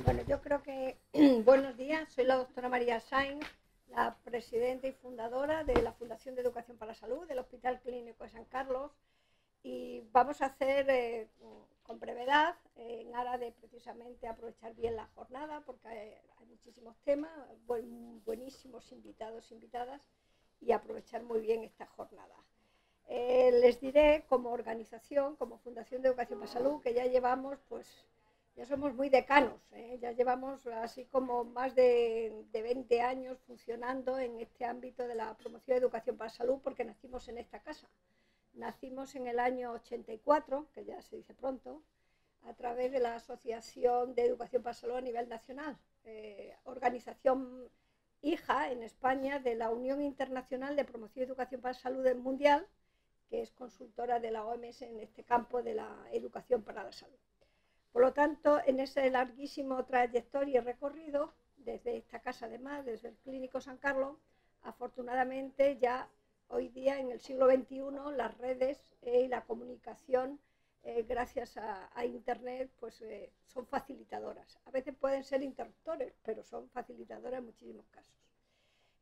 Bueno, yo creo que buenos días, soy la doctora María Sainz, la presidenta y fundadora de la Fundación de Educación para la Salud del Hospital Clínico de San Carlos, y vamos a hacer con brevedad, en aras de precisamente aprovechar bien la jornada, porque hay muchísimos temas, buenísimos invitados, invitadas, y aprovechar muy bien esta jornada. Les diré, como organización, como Fundación de Educación para la Salud, que ya llevamos, ya somos muy decanos, ya llevamos así como más de 20 años funcionando en este ámbito de la promoción de educación para la salud, porque nacimos en esta casa. Nacimos en el año 84, que ya se dice pronto, a través de la Asociación de Educación para la Salud a nivel nacional, organización hija en España de la Unión Internacional de Promoción de Educación para la Salud Mundial, que es consultora de la OMS en este campo de la educación para la salud. Por lo tanto, en ese larguísimo trayectoria y recorrido, desde esta casa además, desde el Clínico San Carlos, afortunadamente ya hoy día en el siglo XXI las redes y la comunicación gracias a Internet son facilitadoras. A veces pueden ser interruptores, pero son facilitadoras en muchísimos casos.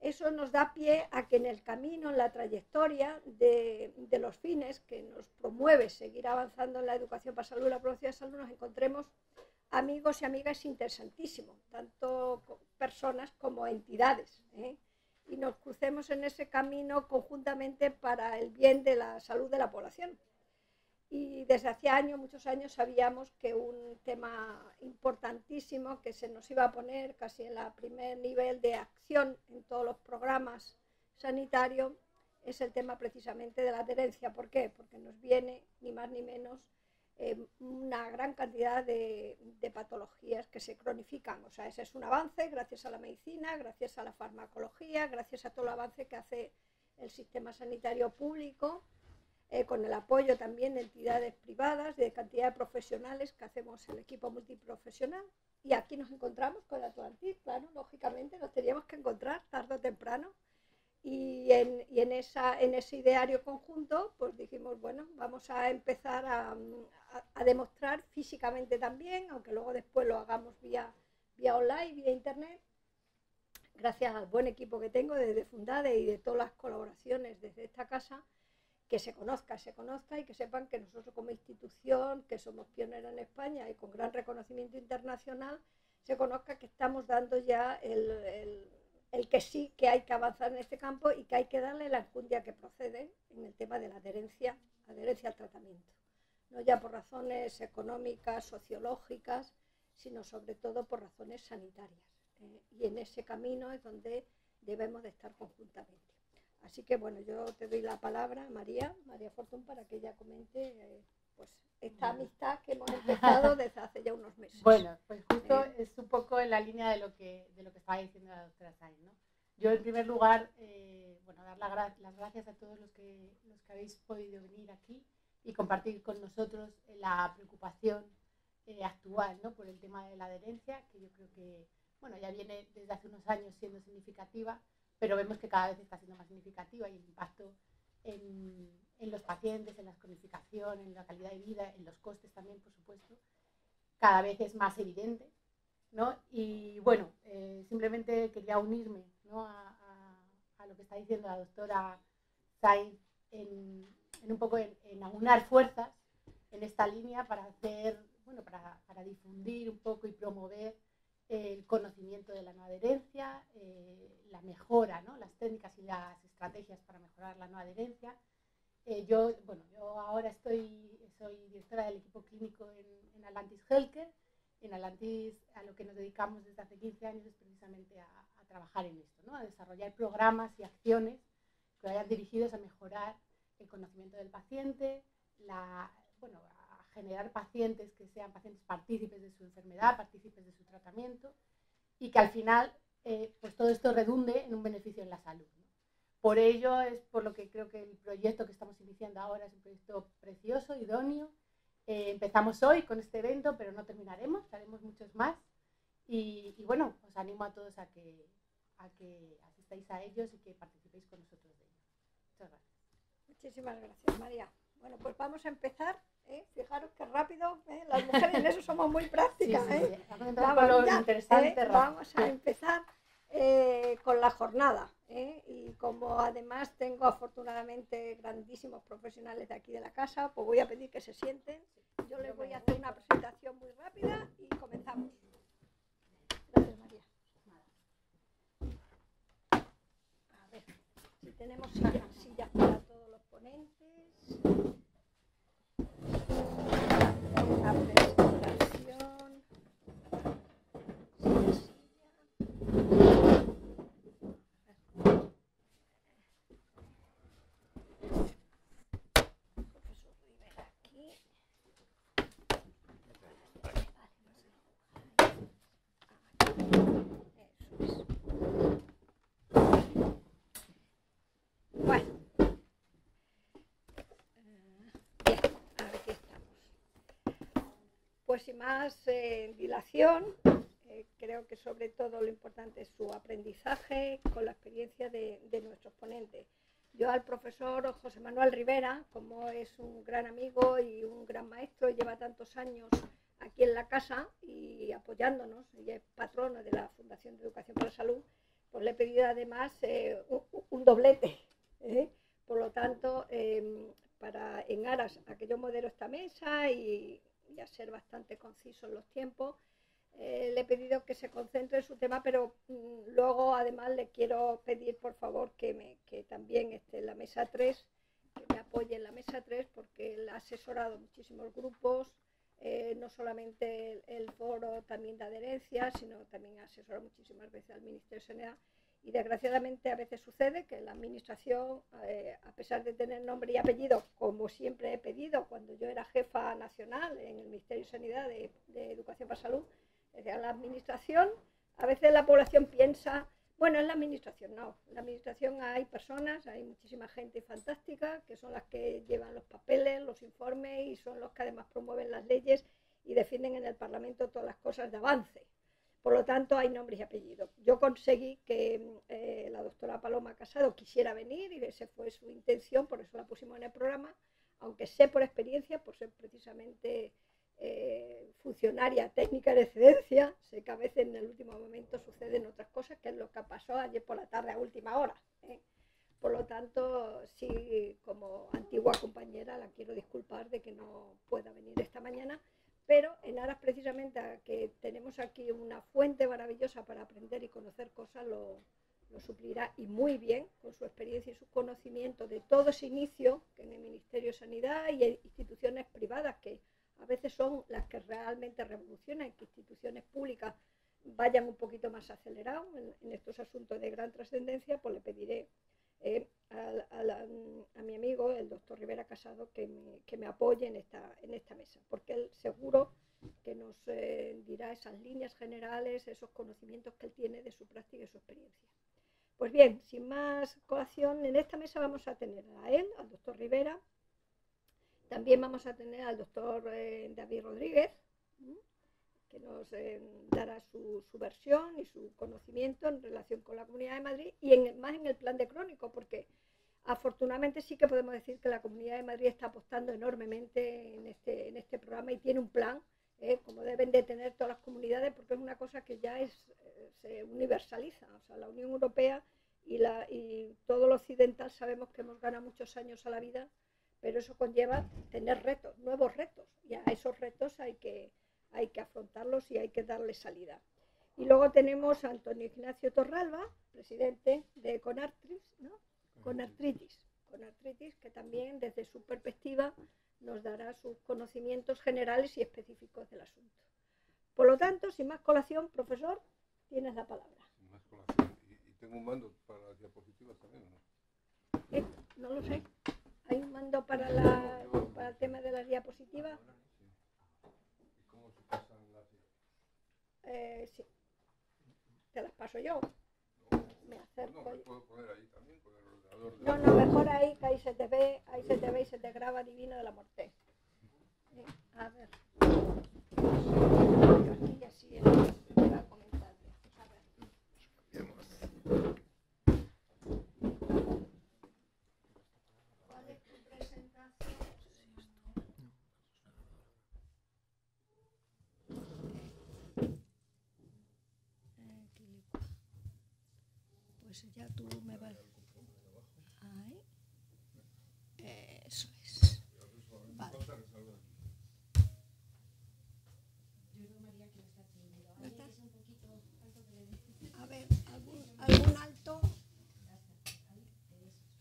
Eso nos da pie a que en el camino, en la trayectoria de los fines que nos promueve seguir avanzando en la educación para la salud y la promoción de la salud, nos encontremos amigos y amigas interesantísimos, tanto personas como entidades, y nos crucemos en ese camino conjuntamente para el bien de la salud de la población. Y desde hace años, muchos años, sabíamos que un tema importantísimo que se nos iba a poner casi en el primer nivel de acción en todos los programas sanitarios es el tema precisamente de la adherencia. ¿Por qué? Porque nos viene ni más ni menos una gran cantidad de patologías que se cronifican. O sea, ese es un avance gracias a la medicina, gracias a la farmacología, gracias a todo el avance que hace el sistema sanitario público, con el apoyo también de entidades privadas, de cantidad de profesionales que hacemos el equipo multiprofesional. Y aquí nos encontramos con Atlantis, claro, lógicamente nos teníamos que encontrar tarde o temprano. Y en ese ideario conjunto, pues dijimos, bueno, vamos a empezar a demostrar físicamente también, aunque luego después lo hagamos vía online, vía internet, gracias al buen equipo que tengo desde Fundade y de todas las colaboraciones desde esta casa, que se conozca y que sepan que nosotros como institución, que somos pioneros en España y con gran reconocimiento internacional, se conozca que estamos dando ya el que sí, que hay que avanzar en este campo y que hay que darle la enjundia que procede en el tema de la adherencia al tratamiento. No ya por razones económicas, sociológicas, sino sobre todo por razones sanitarias. Y en ese camino es donde debemos de estar conjuntamente. Así que bueno, yo te doy la palabra, María Fortún, para que ella comente esta amistad que hemos empezado desde hace ya unos meses. Bueno, pues justo es un poco en la línea de lo que estaba diciendo la doctora Sainz, ¿no? Yo en primer lugar, dar las gracias a todos los que habéis podido venir aquí y compartir con nosotros la preocupación actual, ¿no?, por el tema de la adherencia, que yo creo que ya viene desde hace unos años siendo significativa, pero vemos que cada vez está siendo más significativa y el impacto en los pacientes, en la cronificación, en la calidad de vida, en los costes también, por supuesto, cada vez es más evidente, ¿no? Y bueno, simplemente quería unirme, ¿no?, a lo que está diciendo la doctora Sainz en un poco en aunar fuerzas en esta línea para hacer, para difundir un poco y promover el conocimiento de la no adherencia, la mejora, ¿no?, las técnicas y las estrategias para mejorar la no adherencia. Yo ahora soy directora del equipo clínico en Atlantis Healthcare. En Atlantis a lo que nos dedicamos desde hace 15 años es precisamente a trabajar en esto, ¿no?, a desarrollar programas y acciones que vayan dirigidos a mejorar el conocimiento del paciente, a generar pacientes que sean pacientes partícipes de su enfermedad, partícipes de su tratamiento, y que al final todo esto redunde en un beneficio en la salud, ¿no? Por ello es por lo que creo que el proyecto que estamos iniciando ahora es un proyecto precioso, idóneo. Empezamos hoy con este evento, pero no terminaremos, haremos muchos más. Y bueno, os animo a todos a que asistáis a ellos y que participéis con nosotros de ello. Muchas gracias. Muchísimas gracias, María. Bueno, pues vamos a empezar. Fijaros qué rápido, las mujeres en eso somos muy prácticas. Sí. Vamos, interesante, vamos a empezar con la jornada. Y como además tengo afortunadamente grandísimos profesionales de aquí de la casa, pues voy a pedir que se sienten. Yo les voy a hacer una presentación muy rápida y comenzamos. Gracias, María. A ver, si tenemos sillas para todos los ponentes. Una presentación. Profesor Rivera aquí. Eso es. Bueno. Bien, aquí estamos. Pues sin más dilación, creo que sobre todo lo importante es su aprendizaje con la experiencia de nuestros ponentes. Yo al profesor José Manuel Rivera, como es un gran amigo y un gran maestro, lleva tantos años aquí en la casa y apoyándonos, y es patrono de la Fundación de Educación para la Salud, pues le he pedido además un doblete. Por lo tanto, en aras a que yo modero esta mesa y a ser bastante conciso en los tiempos, le he pedido que se concentre en su tema, pero luego además le quiero pedir por favor que también esté en la mesa 3, que me apoye en la mesa 3, porque él ha asesorado muchísimos grupos, no solamente el foro también de adherencia, sino también ha asesorado muchísimas veces al Ministerio de Sanidad. Y desgraciadamente a veces sucede que la administración, a pesar de tener nombre y apellido, como siempre he pedido cuando yo era jefa nacional en el Ministerio de Sanidad de Educación para Salud, a la administración, a veces la población piensa, bueno, es la administración. No, en la administración hay personas, hay muchísima gente fantástica que son las que llevan los papeles, los informes y son los que además promueven las leyes y defienden en el Parlamento todas las cosas de avance. Por lo tanto, hay nombres y apellidos. Yo conseguí que la doctora Paloma Casado quisiera venir y esa fue su intención, por eso la pusimos en el programa, aunque sé por experiencia, por ser precisamente funcionaria técnica de excedencia, sé que a veces en el último momento suceden otras cosas, que es lo que pasó ayer por la tarde a última hora. Por lo tanto, sí, como antigua compañera, la quiero disculpar de que no pueda venir esta mañana, pero en aras precisamente a que tenemos aquí una fuente maravillosa para aprender y conocer cosas, lo suplirá y muy bien con su experiencia y su conocimiento de todo ese inicio que en el Ministerio de Sanidad y en instituciones privadas, que a veces son las que realmente revolucionan, que instituciones públicas vayan un poquito más acelerados en estos asuntos de gran trascendencia, pues le pediré a mi amigo, el doctor Rivera Casado, que me apoye en esta mesa, porque él seguro que nos dirá esas líneas generales, esos conocimientos que él tiene de su práctica y su experiencia. Pues bien, sin más colación, en esta mesa vamos a tener a él, al doctor Rivera, también vamos a tener al doctor David Rodríguez, que nos dará su versión y su conocimiento en relación con la Comunidad de Madrid y más en el plan de crónico, porque afortunadamente sí que podemos decir que la Comunidad de Madrid está apostando enormemente en este programa y tiene un plan, como deben de tener todas las comunidades, porque es una cosa que ya se universaliza. O sea, la Unión Europea y todo lo occidental sabemos que hemos ganado muchos años a la vida, pero eso conlleva tener retos, nuevos retos, y a esos retos hay que afrontarlos y hay que darles salida. Y luego tenemos a Antonio Ignacio Torralba, presidente de Conartritis, ¿no? Conartritis, que también desde su perspectiva nos dará sus conocimientos generales y específicos del asunto. Por lo tanto, sin más colación, profesor, tienes la palabra. Sin más colación. ¿Y tengo un mando para las diapositivas también o no? No lo sé. ¿Hay un mando para el tema de las diapositivas? ¿Y cómo se pasan las diapositivas? Sí. Te las paso yo. Me acerco. No, me puedo poner ahí también con el ordenador. No, mejor ahí, que ahí se te ve y se te graba divino de la muerte. A ver. Aquí así te va a comentar. A ver. ¿Cuál es tu presentación? pues ya tú me vas. Ahí. Eso es. Vale. A ver, algún alto.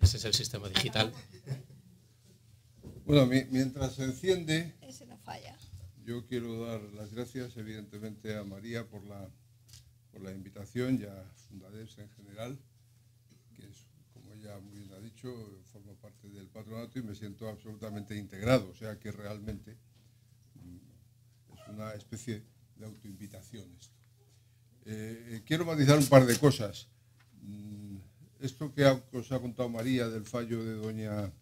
Ese es el sistema digital. Bueno, mientras se enciende, Ese no falla. yo quiero dar las gracias evidentemente a María por la invitación y a Fundades en general, que es, como ella muy bien ha dicho, formo parte del patronato y me siento absolutamente integrado, o sea que realmente es una especie de autoinvitación esto. Quiero matizar un par de cosas. Esto que os ha contado María del fallo de doña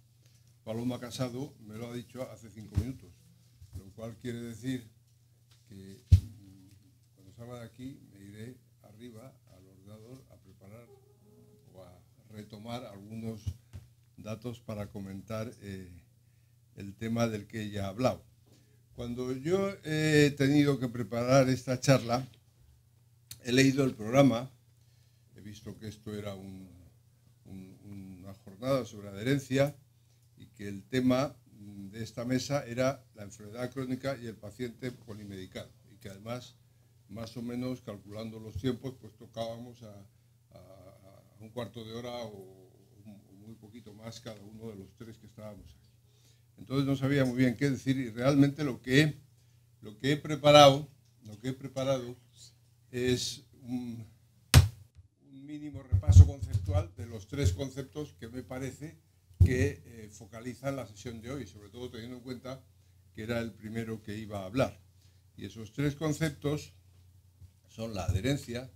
Paloma Casado me lo ha dicho hace 5 minutos, lo cual quiere decir que cuando salga de aquí me iré arriba al ordenador a preparar o a retomar algunos datos para comentar el tema del que ella ha hablado. Cuando yo he tenido que preparar esta charla, he leído el programa, he visto que esto era una jornada sobre adherencia y que el tema de esta mesa era la enfermedad crónica y el paciente polimedicado, y que además, más o menos calculando los tiempos, pues tocábamos a un cuarto de hora o muy poquito más cada uno de los tres que estábamos aquí. Entonces no sabía muy bien qué decir y realmente lo que he preparado es un mínimo repaso conceptual de los 3 conceptos que me parece que focalizan la sesión de hoy, sobre todo teniendo en cuenta que era el primero que iba a hablar. Y esos 3 conceptos son la adherencia,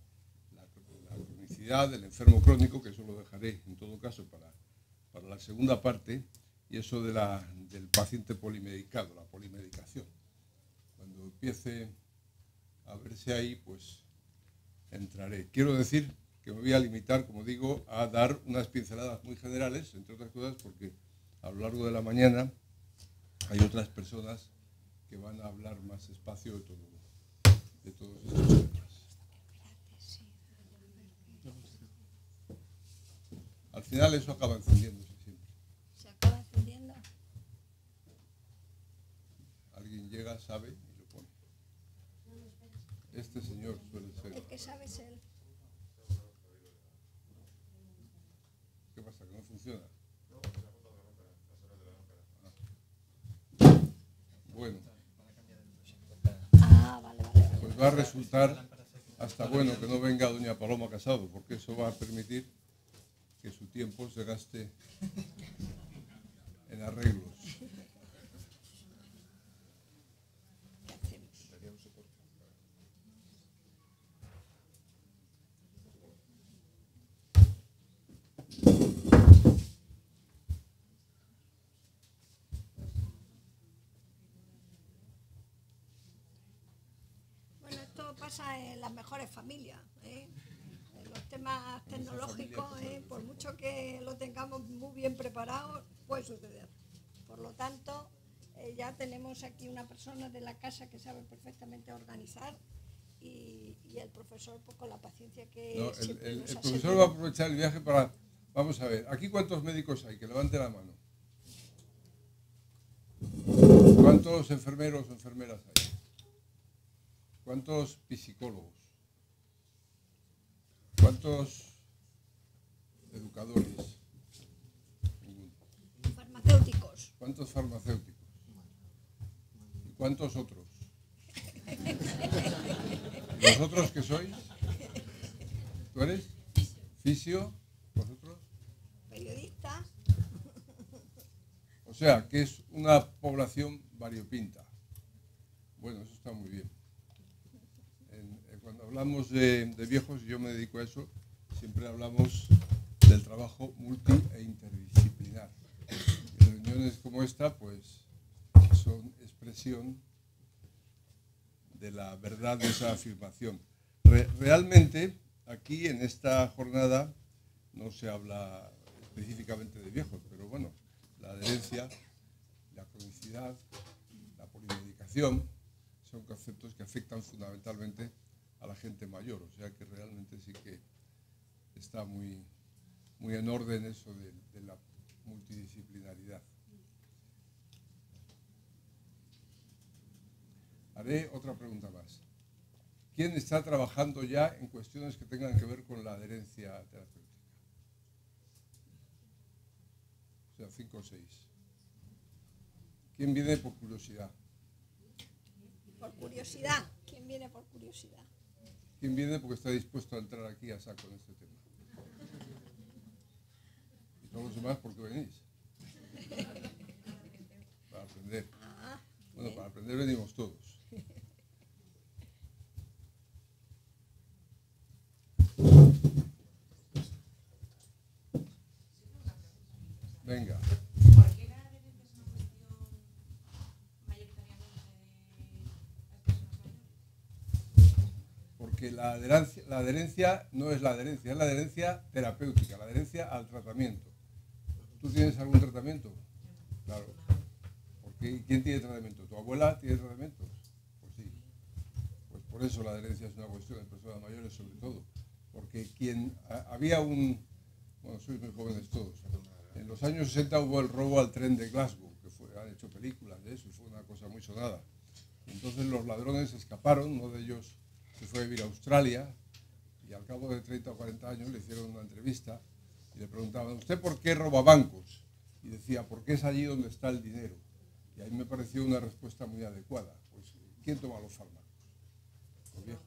la cronicidad del enfermo crónico, que eso lo dejaré en todo caso para la segunda parte, y eso del paciente polimedicado, la polimedicación. Cuando empiece a verse ahí, pues entraré. Quiero decir que me voy a limitar, como digo, a dar unas pinceladas muy generales, entre otras cosas porque a lo largo de la mañana hay otras personas que van a hablar más espacio de todos estos temas. Al final eso acaba encendiéndose siempre. ¿Se acaba encendiendo? Alguien llega, sabe y lo pone. Este señor suele ser. El que sabe es él. ¿Qué pasa? ¿Que no funciona? Bueno. Vale. Pues va a resultar hasta bueno que no venga doña Paloma Casado, porque eso va a permitir que su tiempo se gaste en arreglos. ¿Qué hacemos? Bueno, esto pasa en las mejores familias, ¿eh? En los temas tecnológicos, por mucho que lo tengamos muy bien preparado, puede suceder. Por lo tanto, ya tenemos aquí una persona de la casa que sabe perfectamente organizar y el profesor, pues, con la paciencia que No, siempre el nos ha profesor servido. va a aprovechar el viaje para... Vamos a ver, ¿aquí cuántos médicos hay? Que levante la mano. ¿Cuántos enfermeros o enfermeras hay? ¿Cuántos psicólogos? ¿Cuántos educadores? Ninguno. Farmacéuticos. ¿Cuántos farmacéuticos? ¿Y cuántos otros? ¿Los otros qué sois? ¿Tú eres? ¿Fisio? ¿Vosotros? Periodistas. O sea, que es una población variopinta. Bueno, eso está muy bien. Cuando hablamos de viejos, yo me dedico a eso, siempre hablamos del trabajo multi e interdisciplinar. Y reuniones como esta, pues, son expresión de la verdad de esa afirmación. Realmente, aquí en esta jornada no se habla específicamente de viejos, pero bueno, la adherencia, la cronicidad, la polimedicación, son conceptos que afectan fundamentalmente a la gente mayor, o sea que realmente sí que está muy, muy en orden eso de la multidisciplinaridad. Haré otra pregunta más. ¿Quién está trabajando ya en cuestiones que tengan que ver con la adherencia terapéutica? O sea, 5 o 6. ¿Quién viene por curiosidad? Por curiosidad. ¿Quién viene por curiosidad? ¿Quién viene porque está dispuesto a entrar aquí a saco en este tema? Y todos los demás, ¿por qué venís? Para aprender. Bueno, para aprender venimos todos. Venga. ¿Por qué la adherencia es una cuestión mayoritariamente de las personas mayores? Porque la adherencia no es la adherencia, es la adherencia terapéutica, la adherencia al tratamiento. ¿Tú tienes algún tratamiento? Claro. Porque ¿quién tiene tratamiento? ¿Tu abuela tiene tratamientos? Pues sí. Pues por eso la adherencia es una cuestión de personas mayores sobre todo. Porque había un... Bueno, sois muy jóvenes todos. En los años 60 hubo el robo al tren de Glasgow, que han hecho películas de eso y fue una cosa muy sonada. Entonces los ladrones escaparon, uno de ellos se fue a vivir a Australia y al cabo de 30 o 40 años le hicieron una entrevista y le preguntaban, ¿usted por qué roba bancos? Y decía, porque es allí donde está el dinero. Y ahí me pareció una respuesta muy adecuada. Pues, ¿quién toma los fármacos? Los viejos.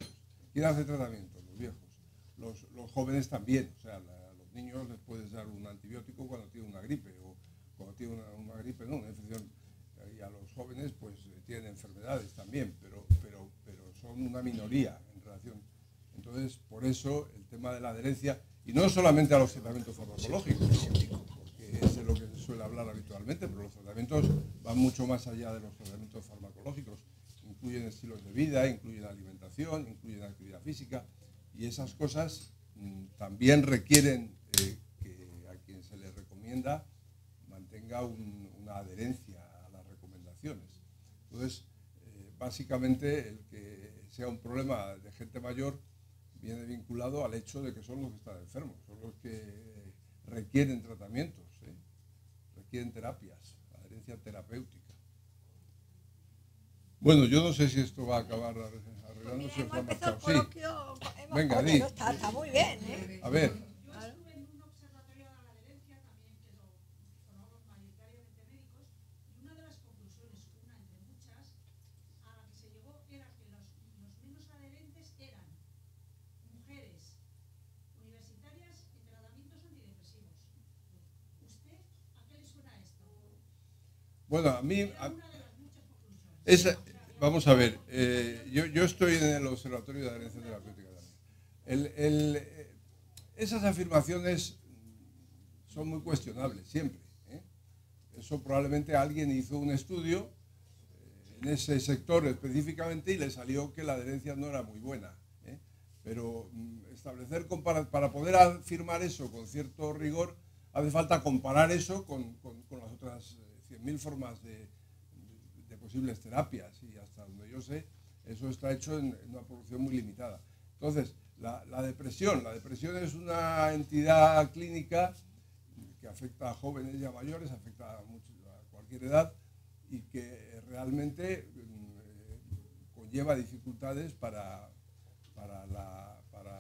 ¿Quién hace tratamiento? Los viejos. Los jóvenes también. O sea, a los niños les puedes dar un antibiótico cuando tienen una gripe o cuando tienen una gripe, no, una infección. Y a los jóvenes pues tienen enfermedades también, pero son una minoría en relación. Entonces, por eso el tema de la adherencia, y no solamente a los tratamientos farmacológicos, porque es de lo que se suele hablar habitualmente, pero los tratamientos van mucho más allá de los tratamientos farmacológicos. Incluyen estilos de vida, incluyen alimentación, incluyen actividad física, y esas cosas también requieren que a quien se le recomienda mantenga una adherencia a las recomendaciones. Entonces, básicamente, el que sea un problema de gente mayor viene vinculado al hecho de que son los que están enfermos, son los que requieren tratamientos, requieren terapias, adherencia terapéutica. Bueno, yo no sé si esto va a acabar arreglándose o se ha marchado. Sí. Venga, di. Está muy bien, ¿eh? A ver. Yo estuve en un observatorio de la adherencia, también formamos mayoritariamente médicos, y una de las conclusiones, una entre muchas, a la que se llegó era que los menos adherentes eran mujeres universitarias en tratamientos antidepresivos. ¿Usted a qué le suena esto? Bueno, a mí... Era una de las muchas conclusiones. Vamos a ver, yo estoy en el Observatorio de Adherencia Terapéutica también. Esas afirmaciones son muy cuestionables, siempre. Eso probablemente alguien hizo un estudio en ese sector específicamente y le salió que la adherencia no era muy buena. Pero establecer, para poder afirmar eso con cierto rigor, hace falta comparar eso con las otras 100.000 formas de posibles terapias, y hasta donde yo sé, eso está hecho en una producción muy limitada. Entonces, la depresión es una entidad clínica que afecta a jóvenes y a mayores, afecta a cualquier edad, y que realmente conlleva dificultades para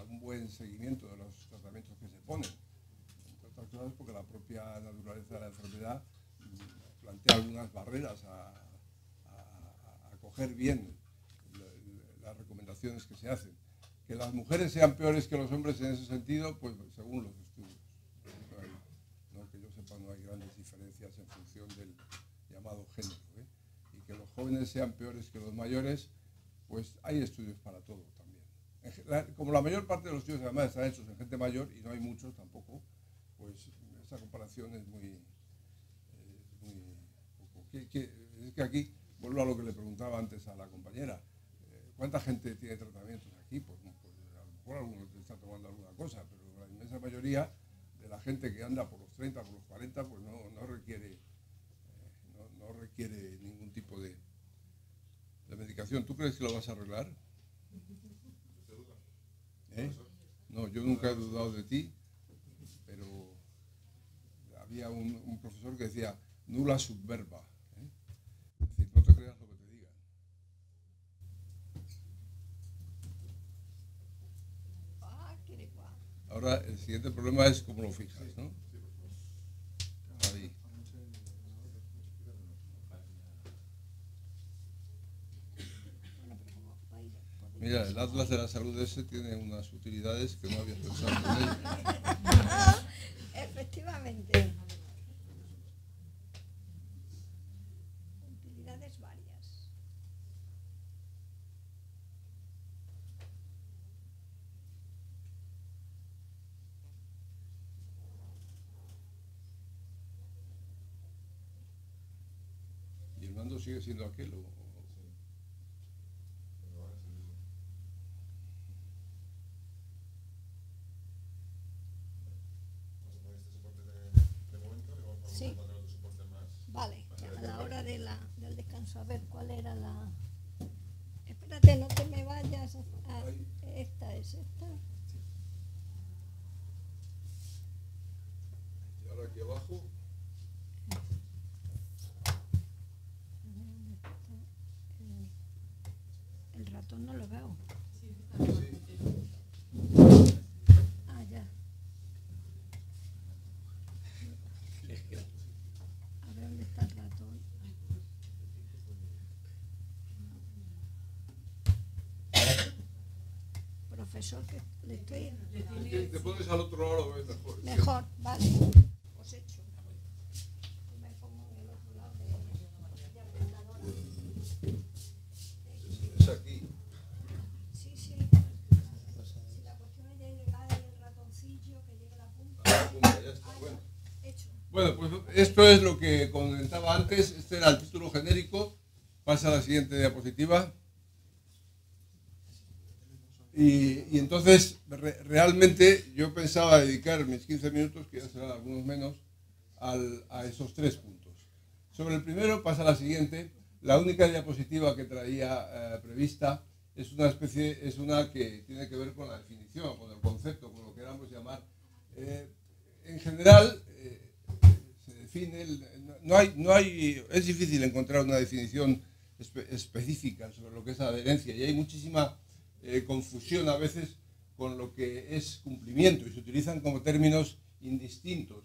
un buen seguimiento de los tratamientos que se ponen. Entre otras cosas porque la propia naturaleza de la enfermedad plantea algunas barreras a coger bien las recomendaciones que se hacen. Que las mujeres sean peores que los hombres en ese sentido, pues según los estudios. No, que yo sepa, no hay grandes diferencias en función del llamado género. Y que los jóvenes sean peores que los mayores, pues hay estudios para todo también. Como la mayor parte de los estudios además están hechos en gente mayor, y no hay muchos tampoco, pues esa comparación es muy poco. Es que aquí, vuelvo a lo que le preguntaba antes a la compañera, ¿cuánta gente tiene tratamientos aquí? Pues a lo mejor algunos está tomando alguna cosa, pero la inmensa mayoría de la gente que anda por los 30, por los 40, pues no requiere ningún tipo de medicación. ¿Tú crees que lo vas a arreglar? No, yo nunca he dudado de ti. había un profesor que decía nula subverba. Es decir, no te creas lo que te digan. Ahora, el siguiente problema es cómo lo fijas, ¿no? Ahí. Mira, el Atlas de la Salud ese tiene unas utilidades que no había pensado en él. Efectivamente. Utilidades varias. ¿Y el mando sigue siendo aquel? Sí. Vale, a la hora del descanso, a ver cuál era la... Espérate, no te me vayas. Esta es esta. Y ahora aquí abajo. El ratón no lo veo. Ah, ya. A ver dónde está el ratón. Profesor, que le estoy... Te pones al otro lado, lo ves mejor. Mejor, vale. Pues hecho. Me pongo en el otro lado de apuntadora. Es aquí. Sí, sí. Si la cuestión es de llegar el ratoncillo, que llegue la punta. Ya está, bueno. Hecho. Bueno, pues esto es lo que comentaba antes. Este era el título genérico. Pasa a la siguiente diapositiva. Y entonces, realmente, yo pensaba dedicar mis 15 minutos, que ya serán algunos menos, a esos 3 puntos. Sobre el primero, pasa a la siguiente. La única diapositiva que traía prevista es una que tiene que ver con la definición, con el concepto, con lo que queramos llamar. En general, se define, es difícil encontrar una definición específica sobre lo que es adherencia, y hay muchísima confusión a veces con lo que es cumplimiento, y se utilizan como términos indistintos,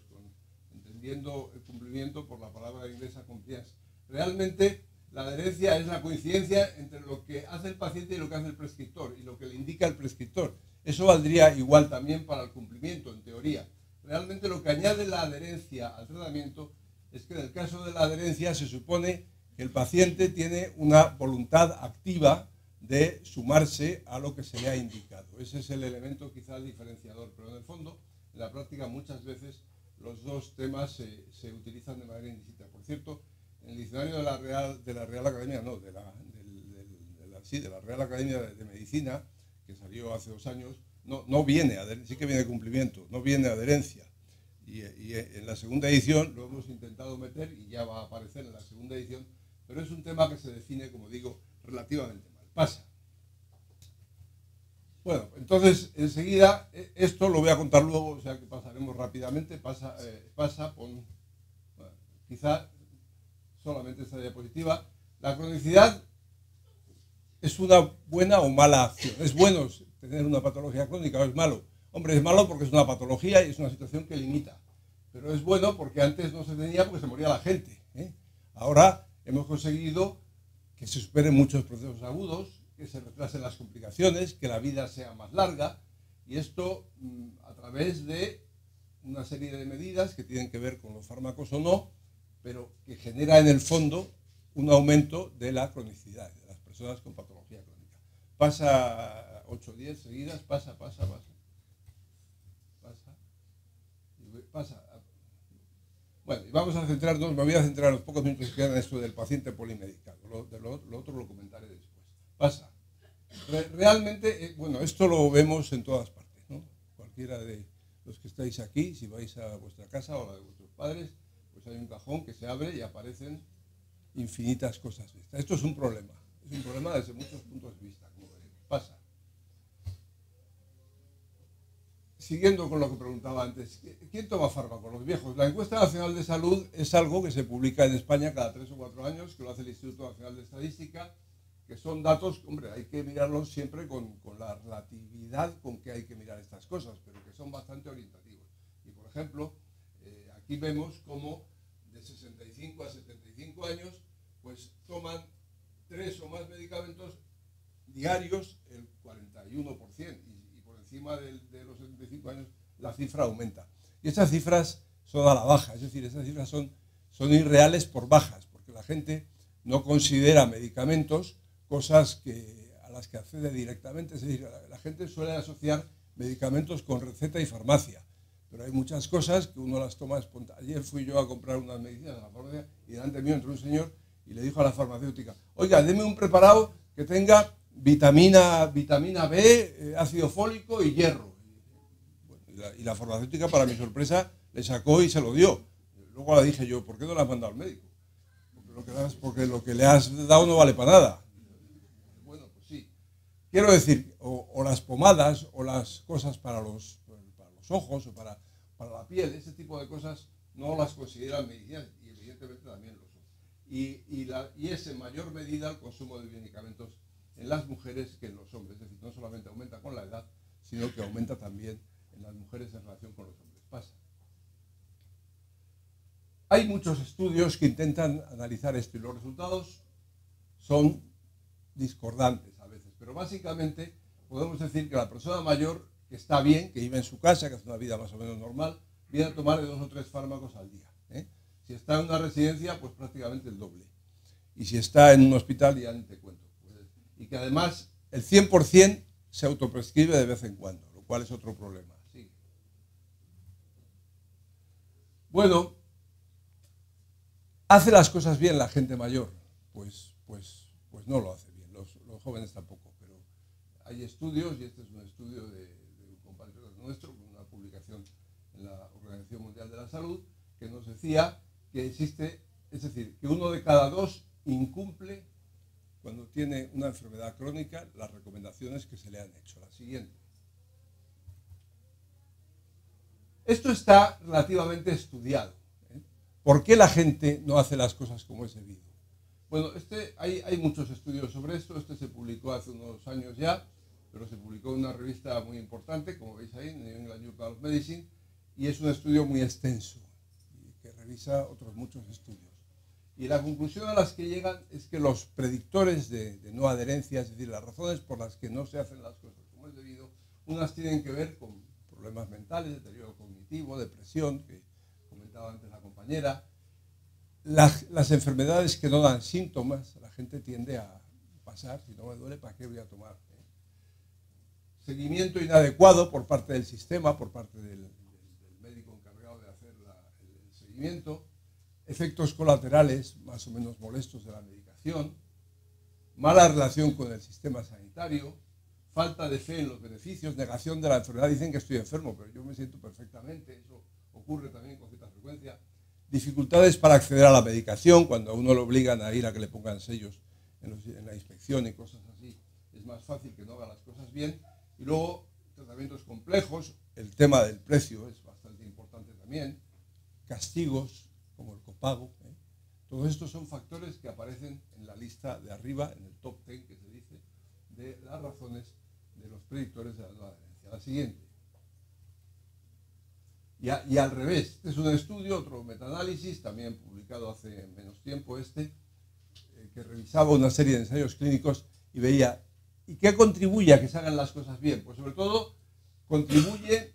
entendiendo el cumplimiento por la palabra inglesa compliance. Realmente la adherencia es la coincidencia entre lo que hace el paciente y lo que hace el prescriptor, y lo que le indica el prescriptor. Eso valdría igual también para el cumplimiento, en teoría. Realmente lo que añade la adherencia al tratamiento es que en el caso de la adherencia se supone que el paciente tiene una voluntad activa de sumarse a lo que se le ha indicado. Ese es el elemento quizás diferenciador, pero en el fondo, en la práctica muchas veces los dos temas se utilizan de manera indistinta. Por cierto, en el diccionario de la Real Academia, no, de la Real Academia de Medicina, que salió hace 2 años, no viene adherencia, sí que viene cumplimiento, no viene adherencia. Y en la segunda edición lo hemos intentado meter y ya va a aparecer en la segunda edición, pero es un tema que se define, como digo, relativamente mal. Pasa. Bueno, entonces enseguida, esto lo voy a contar luego, o sea que pasaremos rápidamente. Pasa con, bueno, quizá solamente esta diapositiva. La cronicidad es una buena o mala acción. ¿Es bueno tener una patología crónica o es malo? Hombre, es malo porque es una patología y es una situación que limita. Pero es bueno porque antes no se tenía porque se moría la gente, ¿eh? Ahora hemos conseguido que se superen muchos procesos agudos, que se retrasen las complicaciones, que la vida sea más larga, y esto a través de una serie de medidas que tienen que ver con los fármacos o no, pero que genera en el fondo un aumento de la cronicidad de las personas con patología crónica. Pasa 8 o 10 seguidas, pasa. Bueno, y vamos a centrarnos, me voy a centrar en los pocos minutos que quedan en esto del paciente polimedicado. Lo otro lo comentaré después. Pasa. Realmente, bueno, esto lo vemos en todas partes, ¿no? Cualquiera de los que estáis aquí, si vais a vuestra casa o a la de vuestros padres, pues hay un cajón que se abre y aparecen infinitas cosas de estas. Esto es un problema desde muchos puntos de vista, como veremos. Pasa. siguiendo con lo que preguntaba antes, ¿quién toma fármacos? Los viejos. La encuesta nacional de salud es algo que se publica en España cada 3 o 4 años, que lo hace el Instituto Nacional de Estadística, que son datos, hombre, hay que mirarlos siempre con la relatividad con que hay que mirar estas cosas, pero que son bastante orientativos. Y, por ejemplo, aquí vemos cómo de 65 a 75 años, pues toman 3 o más medicamentos diarios el 41%, y por encima de los 75 años la cifra aumenta. Y estas cifras son a la baja, es decir, estas cifras son irreales por bajas, porque la gente no considera medicamentos cosas a las que accede directamente, es decir, la gente suele asociar medicamentos con receta y farmacia, pero hay muchas cosas que uno las toma espontáneamente. Ayer fui yo a comprar unas medicinas a la farmacia y delante mío entró un señor y le dijo a la farmacéutica, oiga, deme un preparado que tenga vitamina B, ácido fólico y hierro. Y la farmacéutica, para mi sorpresa, le sacó y se lo dio. Luego le dije yo, ¿por qué no le has mandado al médico? Porque lo que le has dado no vale para nada. Bueno, pues sí. Quiero decir, o las pomadas, o las cosas para los ojos, o para la piel, ese tipo de cosas no las consideran medicinas, y evidentemente también lo son. Y es en mayor medida el consumo de medicamentos en las mujeres que en los hombres, es decir, no solamente aumenta con la edad, sino que aumenta también en las mujeres en relación con los hombres. Pasa. Hay muchos estudios que intentan analizar esto y los resultados son discordantes a veces, pero básicamente podemos decir que la persona mayor que está bien, que vive en su casa, que hace una vida más o menos normal, viene a tomar de 2 o 3 fármacos al día. Si está en una residencia, pues prácticamente el doble. Y si está en un hospital, ya ni te cuento. Y que además el 100% se autoprescribe de vez en cuando, lo cual es otro problema. Sí. Bueno, ¿hace las cosas bien la gente mayor? Pues no lo hace bien, los jóvenes tampoco, pero hay estudios, y este es un estudio de un compañero nuestro, una publicación en la Organización Mundial de la Salud, que nos decía que existe, es decir, que 1 de cada 2 incumple, cuando tiene una enfermedad crónica, las recomendaciones que se le han hecho. La siguiente. Esto está relativamente estudiado. ¿Por qué la gente no hace las cosas como es debido? Bueno, hay muchos estudios sobre esto. Este se publicó hace unos años ya, pero se publicó en una revista muy importante, como veis ahí, New England Journal of Medicine, y es un estudio muy extenso, que revisa otros muchos estudios. Y la conclusión a las que llegan es que los predictores de no adherencia, es decir, las razones por las que no se hacen las cosas como es debido, unas tienen que ver con problemas mentales, deterioro cognitivo, depresión, que comentaba antes la compañera. Las enfermedades que no dan síntomas, la gente tiende a pasar, si no me duele, ¿para qué voy a tomar? Seguimiento inadecuado por parte del sistema, por parte del médico encargado de hacer el seguimiento. Efectos colaterales más o menos molestos de la medicación, mala relación con el sistema sanitario, falta de fe en los beneficios, negación de la enfermedad. Dicen que estoy enfermo, pero yo me siento perfectamente, eso ocurre también con cierta frecuencia. Dificultades para acceder a la medicación, cuando a uno lo obligan a ir a que le pongan sellos en la inspección y cosas así, es más fácil que no haga las cosas bien. Y luego, tratamientos complejos, el tema del precio es bastante importante también, castigos, como el copago. Todos estos son factores que aparecen en la lista de arriba, en el top 10 que se dice, de las razones de los predictores de la no adherencia. La siguiente. Y al revés, este es un estudio, otro metaanálisis, también publicado hace menos tiempo que revisaba una serie de ensayos clínicos y veía, ¿y qué contribuye a que se hagan las cosas bien? Pues sobre todo contribuye,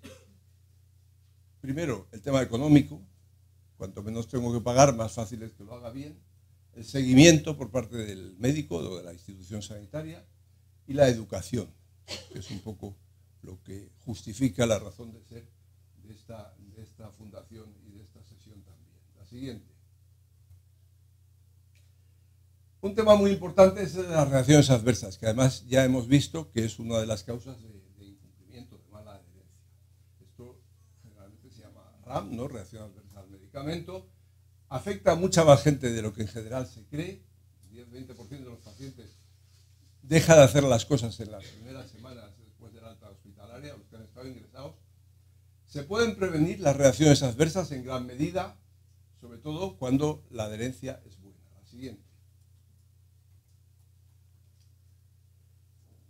primero, el tema económico. Cuanto menos tengo que pagar, más fácil es que lo haga bien. El seguimiento por parte del médico o de la institución sanitaria y la educación, que es un poco lo que justifica la razón de ser de esta fundación y de esta sesión también. La siguiente. Un tema muy importante es las reacciones adversas, que además ya hemos visto que es una de las causas de incumplimiento, de mala adherencia. Esto generalmente se llama RAM, ¿no? Reacción adversa al medicamento. Afecta a mucha más gente de lo que en general se cree. 10-20% de los pacientes deja de hacer las cosas en las primeras semanas después del alta hospitalaria, los que han estado ingresados. Se pueden prevenir las reacciones adversas en gran medida, sobre todo cuando la adherencia es buena. La siguiente.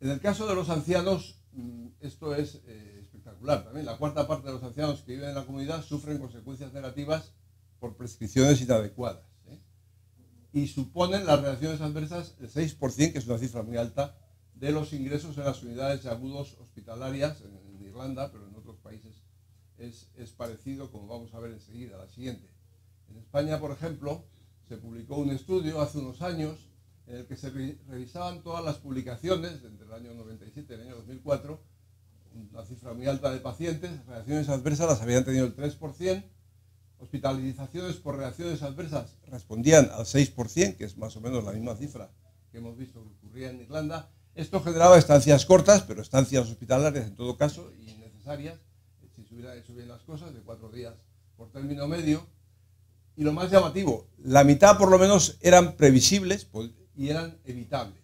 En el caso de los ancianos, esto es espectacular también. La cuarta parte de los ancianos que viven en la comunidad sufren consecuencias negativas por prescripciones inadecuadas. Y suponen las reacciones adversas el 6%, que es una cifra muy alta, de los ingresos en las unidades de agudos hospitalarias en Irlanda, pero en otros países es parecido, como vamos a ver enseguida. La siguiente. En España, por ejemplo, se publicó un estudio hace unos años en el que se revisaban todas las publicaciones entre el año 97 y el año 2004, una cifra muy alta de pacientes, reacciones adversas las habían tenido el 3%, hospitalizaciones por reacciones adversas respondían al 6%, que es más o menos la misma cifra que hemos visto que ocurría en Irlanda. Esto generaba estancias cortas, pero estancias hospitalarias en todo caso, y necesarias, si se hubieran hecho bien las cosas, de 4 días por término medio. Y lo más llamativo, la mitad por lo menos eran previsibles y eran evitables.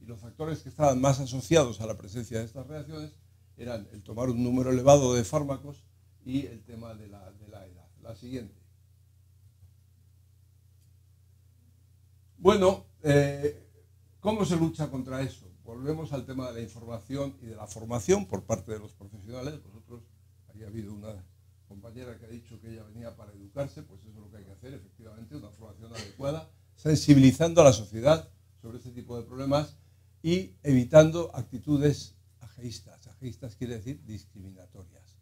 Y los factores que estaban más asociados a la presencia de estas reacciones eran el tomar un número elevado de fármacos y el tema de la edad. La siguiente. Bueno, ¿cómo se lucha contra eso? Volvemos al tema de la información y de la formación por parte de los profesionales. Vosotros, había habido una compañera que ha dicho que ella venía para educarse, pues eso es lo que hay que hacer, efectivamente, una formación adecuada, sensibilizando a la sociedad sobre este tipo de problemas y evitando actitudes ageístas. Ageístas quiere decir discriminatorias.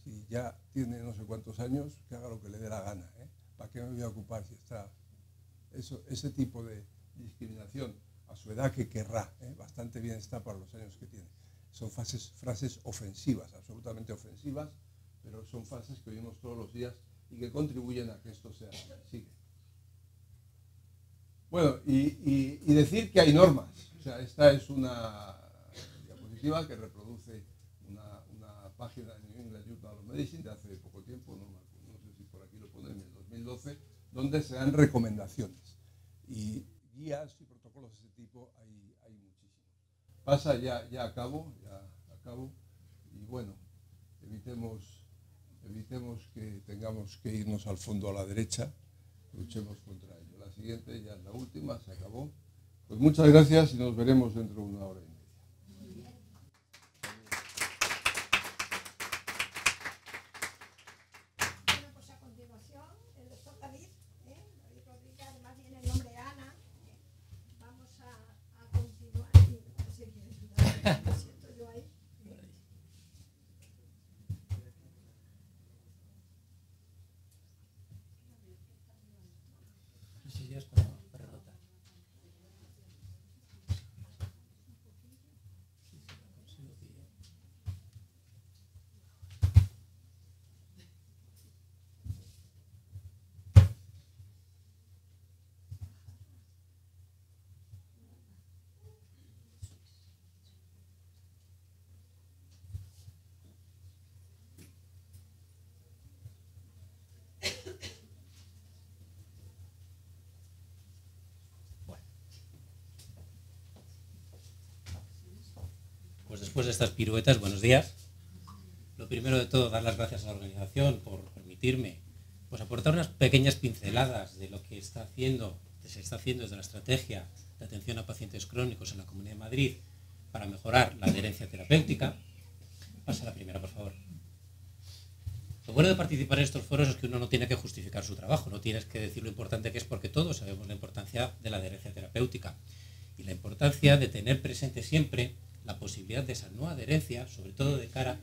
Si ya tiene no sé cuántos años, que haga lo que le dé la gana. ¿Para qué me voy a ocupar si está ese tipo de discriminación a su edad que querrá? Bastante bien está para los años que tiene. Son frases ofensivas, absolutamente ofensivas, pero son frases que oímos todos los días y que contribuyen a que esto sea así. Sigue. Bueno, y decir que hay normas. O sea, esta es una diapositiva que reproduce una página de New England Journal of Medicine de hace poco tiempo, no sé si por aquí lo ponen, en el 2012, donde se dan recomendaciones. Y guías y protocolos de ese tipo hay muchísimos. Pasa, ya acabo. Y bueno, evitemos que tengamos que irnos al fondo a la derecha, luchemos contra ello. La siguiente ya es la última, se acabó. Pues muchas gracias y nos veremos dentro de 1 hora y media. Bueno, pues a continuación, el doctor David Rodríguez, además viene el nombre Ana. Vamos a continuar. Si quieres ayudar, me siento yo ahí. Pues después de estas piruetas, buenos días. Lo primero de todo, dar las gracias a la organización por permitirme pues, aportar unas pequeñas pinceladas de lo que se está haciendo desde la estrategia de atención a pacientes crónicos en la Comunidad de Madrid para mejorar la adherencia terapéutica. Pasa la primera, por favor. Lo bueno de participar en estos foros es que uno no tiene que justificar su trabajo, no tienes que decir lo importante que es, porque todos sabemos la importancia de la adherencia terapéutica y la importancia de tener presente siempre la posibilidad de esa no adherencia, sobre todo de cara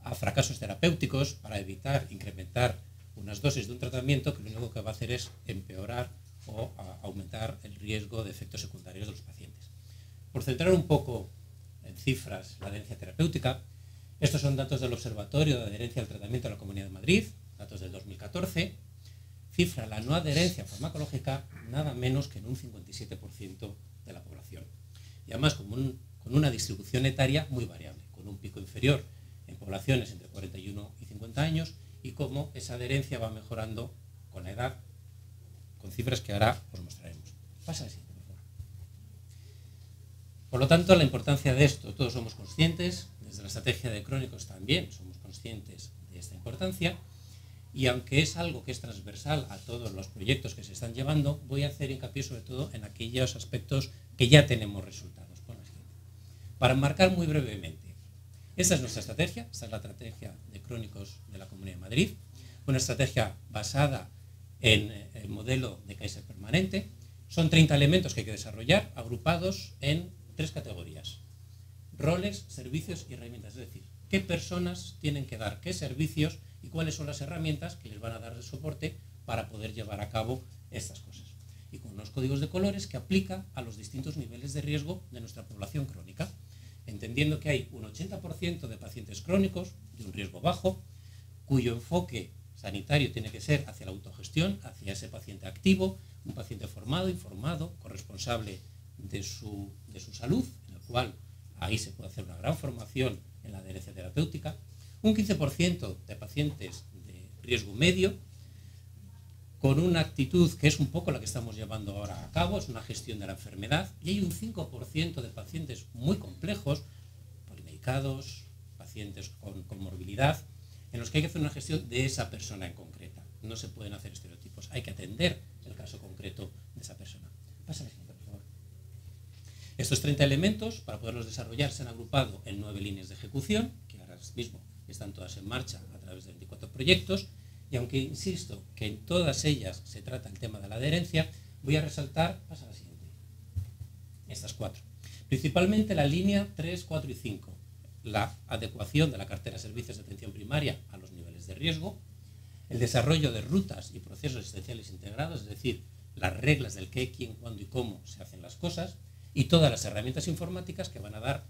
a fracasos terapéuticos, para evitar incrementar unas dosis de un tratamiento que lo único que va a hacer es empeorar o aumentar el riesgo de efectos secundarios de los pacientes. Por centrar un poco en cifras la adherencia terapéutica, estos son datos del Observatorio de Adherencia al Tratamiento de la Comunidad de Madrid, datos del 2014, cifra la no adherencia farmacológica nada menos que en un 57% de la población. Y además con una distribución etaria muy variable, con un pico inferior en poblaciones entre 41 y 50 años, y cómo esa adherencia va mejorando con la edad, con cifras que ahora os mostraremos. Pasa al siguiente, por favor. Por lo tanto, la importancia de esto, todos somos conscientes, desde la estrategia de crónicos también somos conscientes de esta importancia. Y aunque es algo que es transversal a todos los proyectos que se están llevando, voy a hacer hincapié sobre todo en aquellos aspectos que ya tenemos resultados. Para enmarcar muy brevemente, esta es nuestra estrategia, esta es la estrategia de crónicos de la Comunidad de Madrid, una estrategia basada en el modelo de Kaiser permanente. Son 30 elementos que hay que desarrollar, agrupados en 3 categorías: roles, servicios y herramientas, es decir, qué personas tienen que dar qué servicios y cuáles son las herramientas que les van a dar de soporte para poder llevar a cabo estas cosas. Y con unos códigos de colores que aplican a los distintos niveles de riesgo de nuestra población crónica, entendiendo que hay un 80% de pacientes crónicos de un riesgo bajo, cuyo enfoque sanitario tiene que ser hacia la autogestión, hacia ese paciente activo, un paciente formado, informado, corresponsable de su salud, en el cual ahí se puede hacer una gran formación en la adherencia terapéutica, un 15% de pacientes de riesgo medio, con una actitud que es un poco la que estamos llevando ahora a cabo, es una gestión de la enfermedad, y hay un 5% de pacientes muy complejos, polimedicados, pacientes con comorbilidad, en los que hay que hacer una gestión de esa persona en concreta. No se pueden hacer estereotipos, hay que atender el caso concreto de esa persona. Pásame, siguiente, por favor. Estos 30 elementos, para poderlos desarrollar, se han agrupado en 9 líneas de ejecución, que ahora mismo están todas en marcha a través de 24 proyectos, y aunque insisto que en todas ellas se trata el tema de la adherencia, voy a resaltar, pasa a la siguiente, estas 4. Principalmente la línea 3, 4 y 5, la adecuación de la cartera de servicios de atención primaria a los niveles de riesgo, el desarrollo de rutas y procesos asistenciales integrados, es decir, las reglas del qué, quién, cuándo y cómo se hacen las cosas, y todas las herramientas informáticas que van a dar,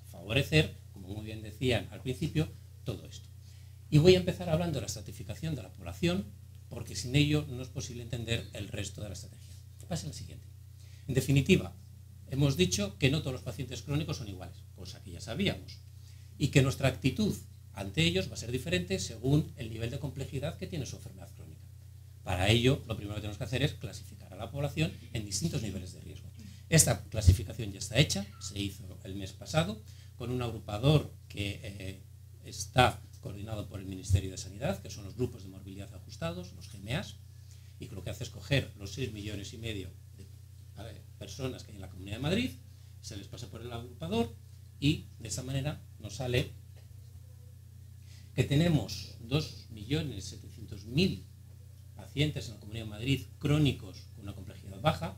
favorecer, como muy bien decían al principio, todo esto. Y voy a empezar hablando de la estratificación de la población, porque sin ello no es posible entender el resto de la estrategia. Pase a la siguiente. En definitiva, hemos dicho que no todos los pacientes crónicos son iguales, cosa que ya sabíamos, y que nuestra actitud ante ellos va a ser diferente según el nivel de complejidad que tiene su enfermedad crónica. Para ello, lo primero que tenemos que hacer es clasificar a la población en distintos niveles de riesgo. Esta clasificación ya está hecha, se hizo el mes pasado, con un agrupador que está coordinado por el Ministerio de Sanidad, que son los grupos de morbilidad ajustados, los GMAs, y que lo que hace es coger los 6,5 millones de personas que hay en la Comunidad de Madrid, se les pasa por el agrupador y de esa manera nos sale que tenemos 2.700.000 pacientes en la Comunidad de Madrid crónicos con una complejidad baja,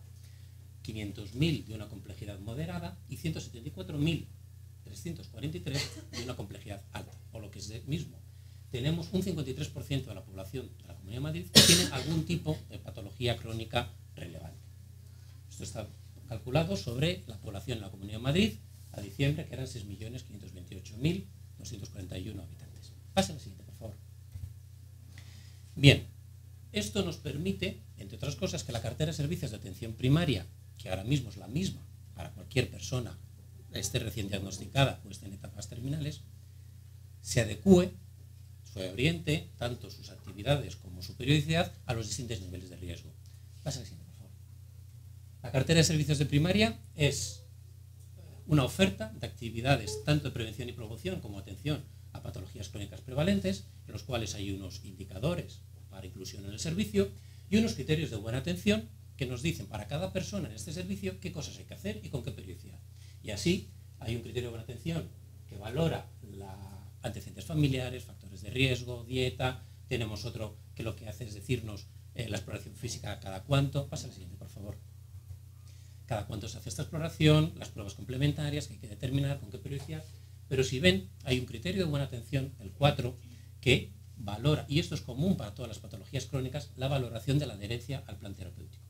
500.000 de una complejidad moderada y 174.343 de una complejidad alta, o lo que es el mismo. Tenemos un 53% de la población de la Comunidad de Madrid que tiene algún tipo de patología crónica relevante. Esto está calculado sobre la población en la Comunidad de Madrid a diciembre, que eran 6.528.241 habitantes. Pasa a la siguiente, por favor. Bien, esto nos permite, entre otras cosas, que la cartera de servicios de atención primaria, que ahora mismo es la misma para cualquier persona, esté recién diagnosticada o esté en etapas terminales, se adecúe, se oriente, tanto sus actividades como su periodicidad, a los distintos niveles de riesgo. Pasa a la siguiente, por favor. La cartera de servicios de primaria es una oferta de actividades tanto de prevención y promoción como atención a patologías crónicas prevalentes, en los cuales hay unos indicadores para inclusión en el servicio y unos criterios de buena atención que nos dicen para cada persona en este servicio qué cosas hay que hacer y con qué periodicidad. Y así hay un criterio de buena atención que valora los antecedentes familiares, factores de riesgo, dieta. Tenemos otro que lo que hace es decirnos la exploración física cada cuánto. Pasa al siguiente, por favor. Cada cuánto se hace esta exploración, las pruebas complementarias que hay que determinar con qué periodicidad. Pero si ven, hay un criterio de buena atención, el 4, que valora, y esto es común para todas las patologías crónicas, la valoración de la adherencia al plan terapéutico.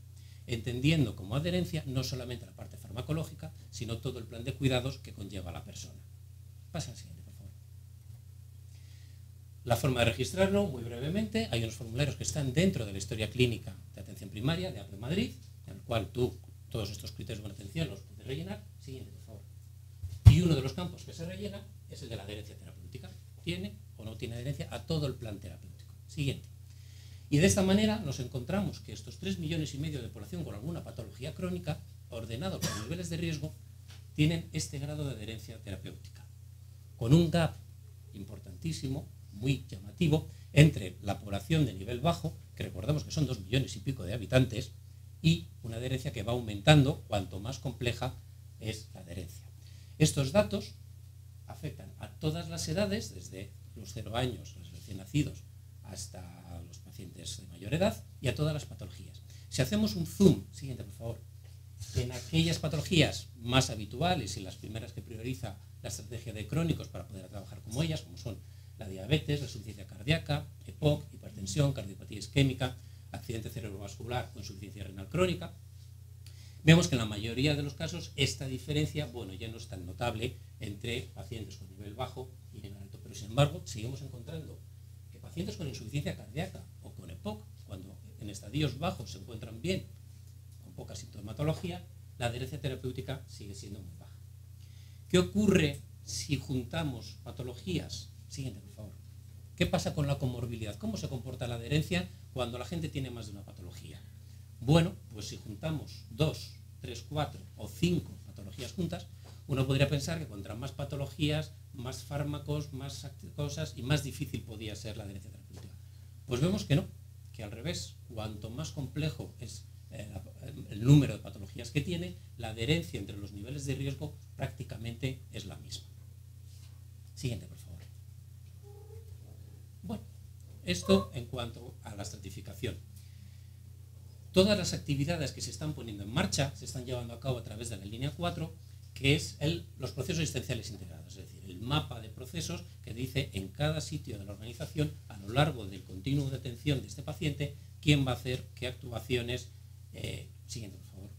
Entendiendo como adherencia no solamente la parte farmacológica, sino todo el plan de cuidados que conlleva la persona. Pasa al siguiente, por favor. La forma de registrarlo, muy brevemente, hay unos formularios que están dentro de la historia clínica de atención primaria de AP Madrid, en el cual tú todos estos criterios de buena atención los puedes rellenar. Siguiente, por favor. Y uno de los campos que se rellena es el de la adherencia terapéutica. ¿Tiene o no tiene adherencia a todo el plan terapéutico? Siguiente. Y de esta manera nos encontramos que estos 3,5 millones de población con alguna patología crónica, ordenados por niveles de riesgo, tienen este grado de adherencia terapéutica, con un gap importantísimo muy llamativo entre la población de nivel bajo, que recordemos que son 2 millones y pico de habitantes, y una adherencia que va aumentando cuanto más compleja es la adherencia. Estos datos afectan a todas las edades, desde los 0 años, los recién nacidos, hasta los pacientes de mayor edad, y a todas las patologías. Si hacemos un zoom, siguiente por favor, en aquellas patologías más habituales y las primeras que prioriza la estrategia de crónicos para poder trabajar como ellas, como son la diabetes, la insuficiencia cardíaca, EPOC, hipertensión, cardiopatía isquémica, accidente cerebrovascular o insuficiencia renal crónica, vemos que en la mayoría de los casos esta diferencia, bueno, ya no es tan notable entre pacientes con nivel bajo y nivel alto, pero sin embargo seguimos encontrando que pacientes con insuficiencia cardíaca o con EPOC, cuando en estadios bajos se encuentran bien, con poca sintomatología, la adherencia terapéutica sigue siendo muy baja. ¿Qué ocurre si juntamos patologías? Siguiente, por favor. ¿Qué pasa con la comorbilidad? ¿Cómo se comporta la adherencia cuando la gente tiene más de una patología? Bueno, pues si juntamos 2, 3, 4 o 5 patologías juntas, uno podría pensar que contra más patologías, más fármacos, más cosas y más difícil podía ser la adherencia terapéutica. Pues vemos que no, que al revés, cuanto más complejo es el número de patologías que tiene, la adherencia entre los niveles de riesgo prácticamente es la misma. Siguiente, por favor. Bueno, esto en cuanto a la estratificación. Todas las actividades que se están poniendo en marcha se están llevando a cabo a través de la línea 4, que es los procesos asistenciales integrados, es decir, el mapa de procesos que dice en cada sitio de la organización, a lo largo del continuo de atención de este paciente, quién va a hacer qué actuaciones. Siguiente, por favor.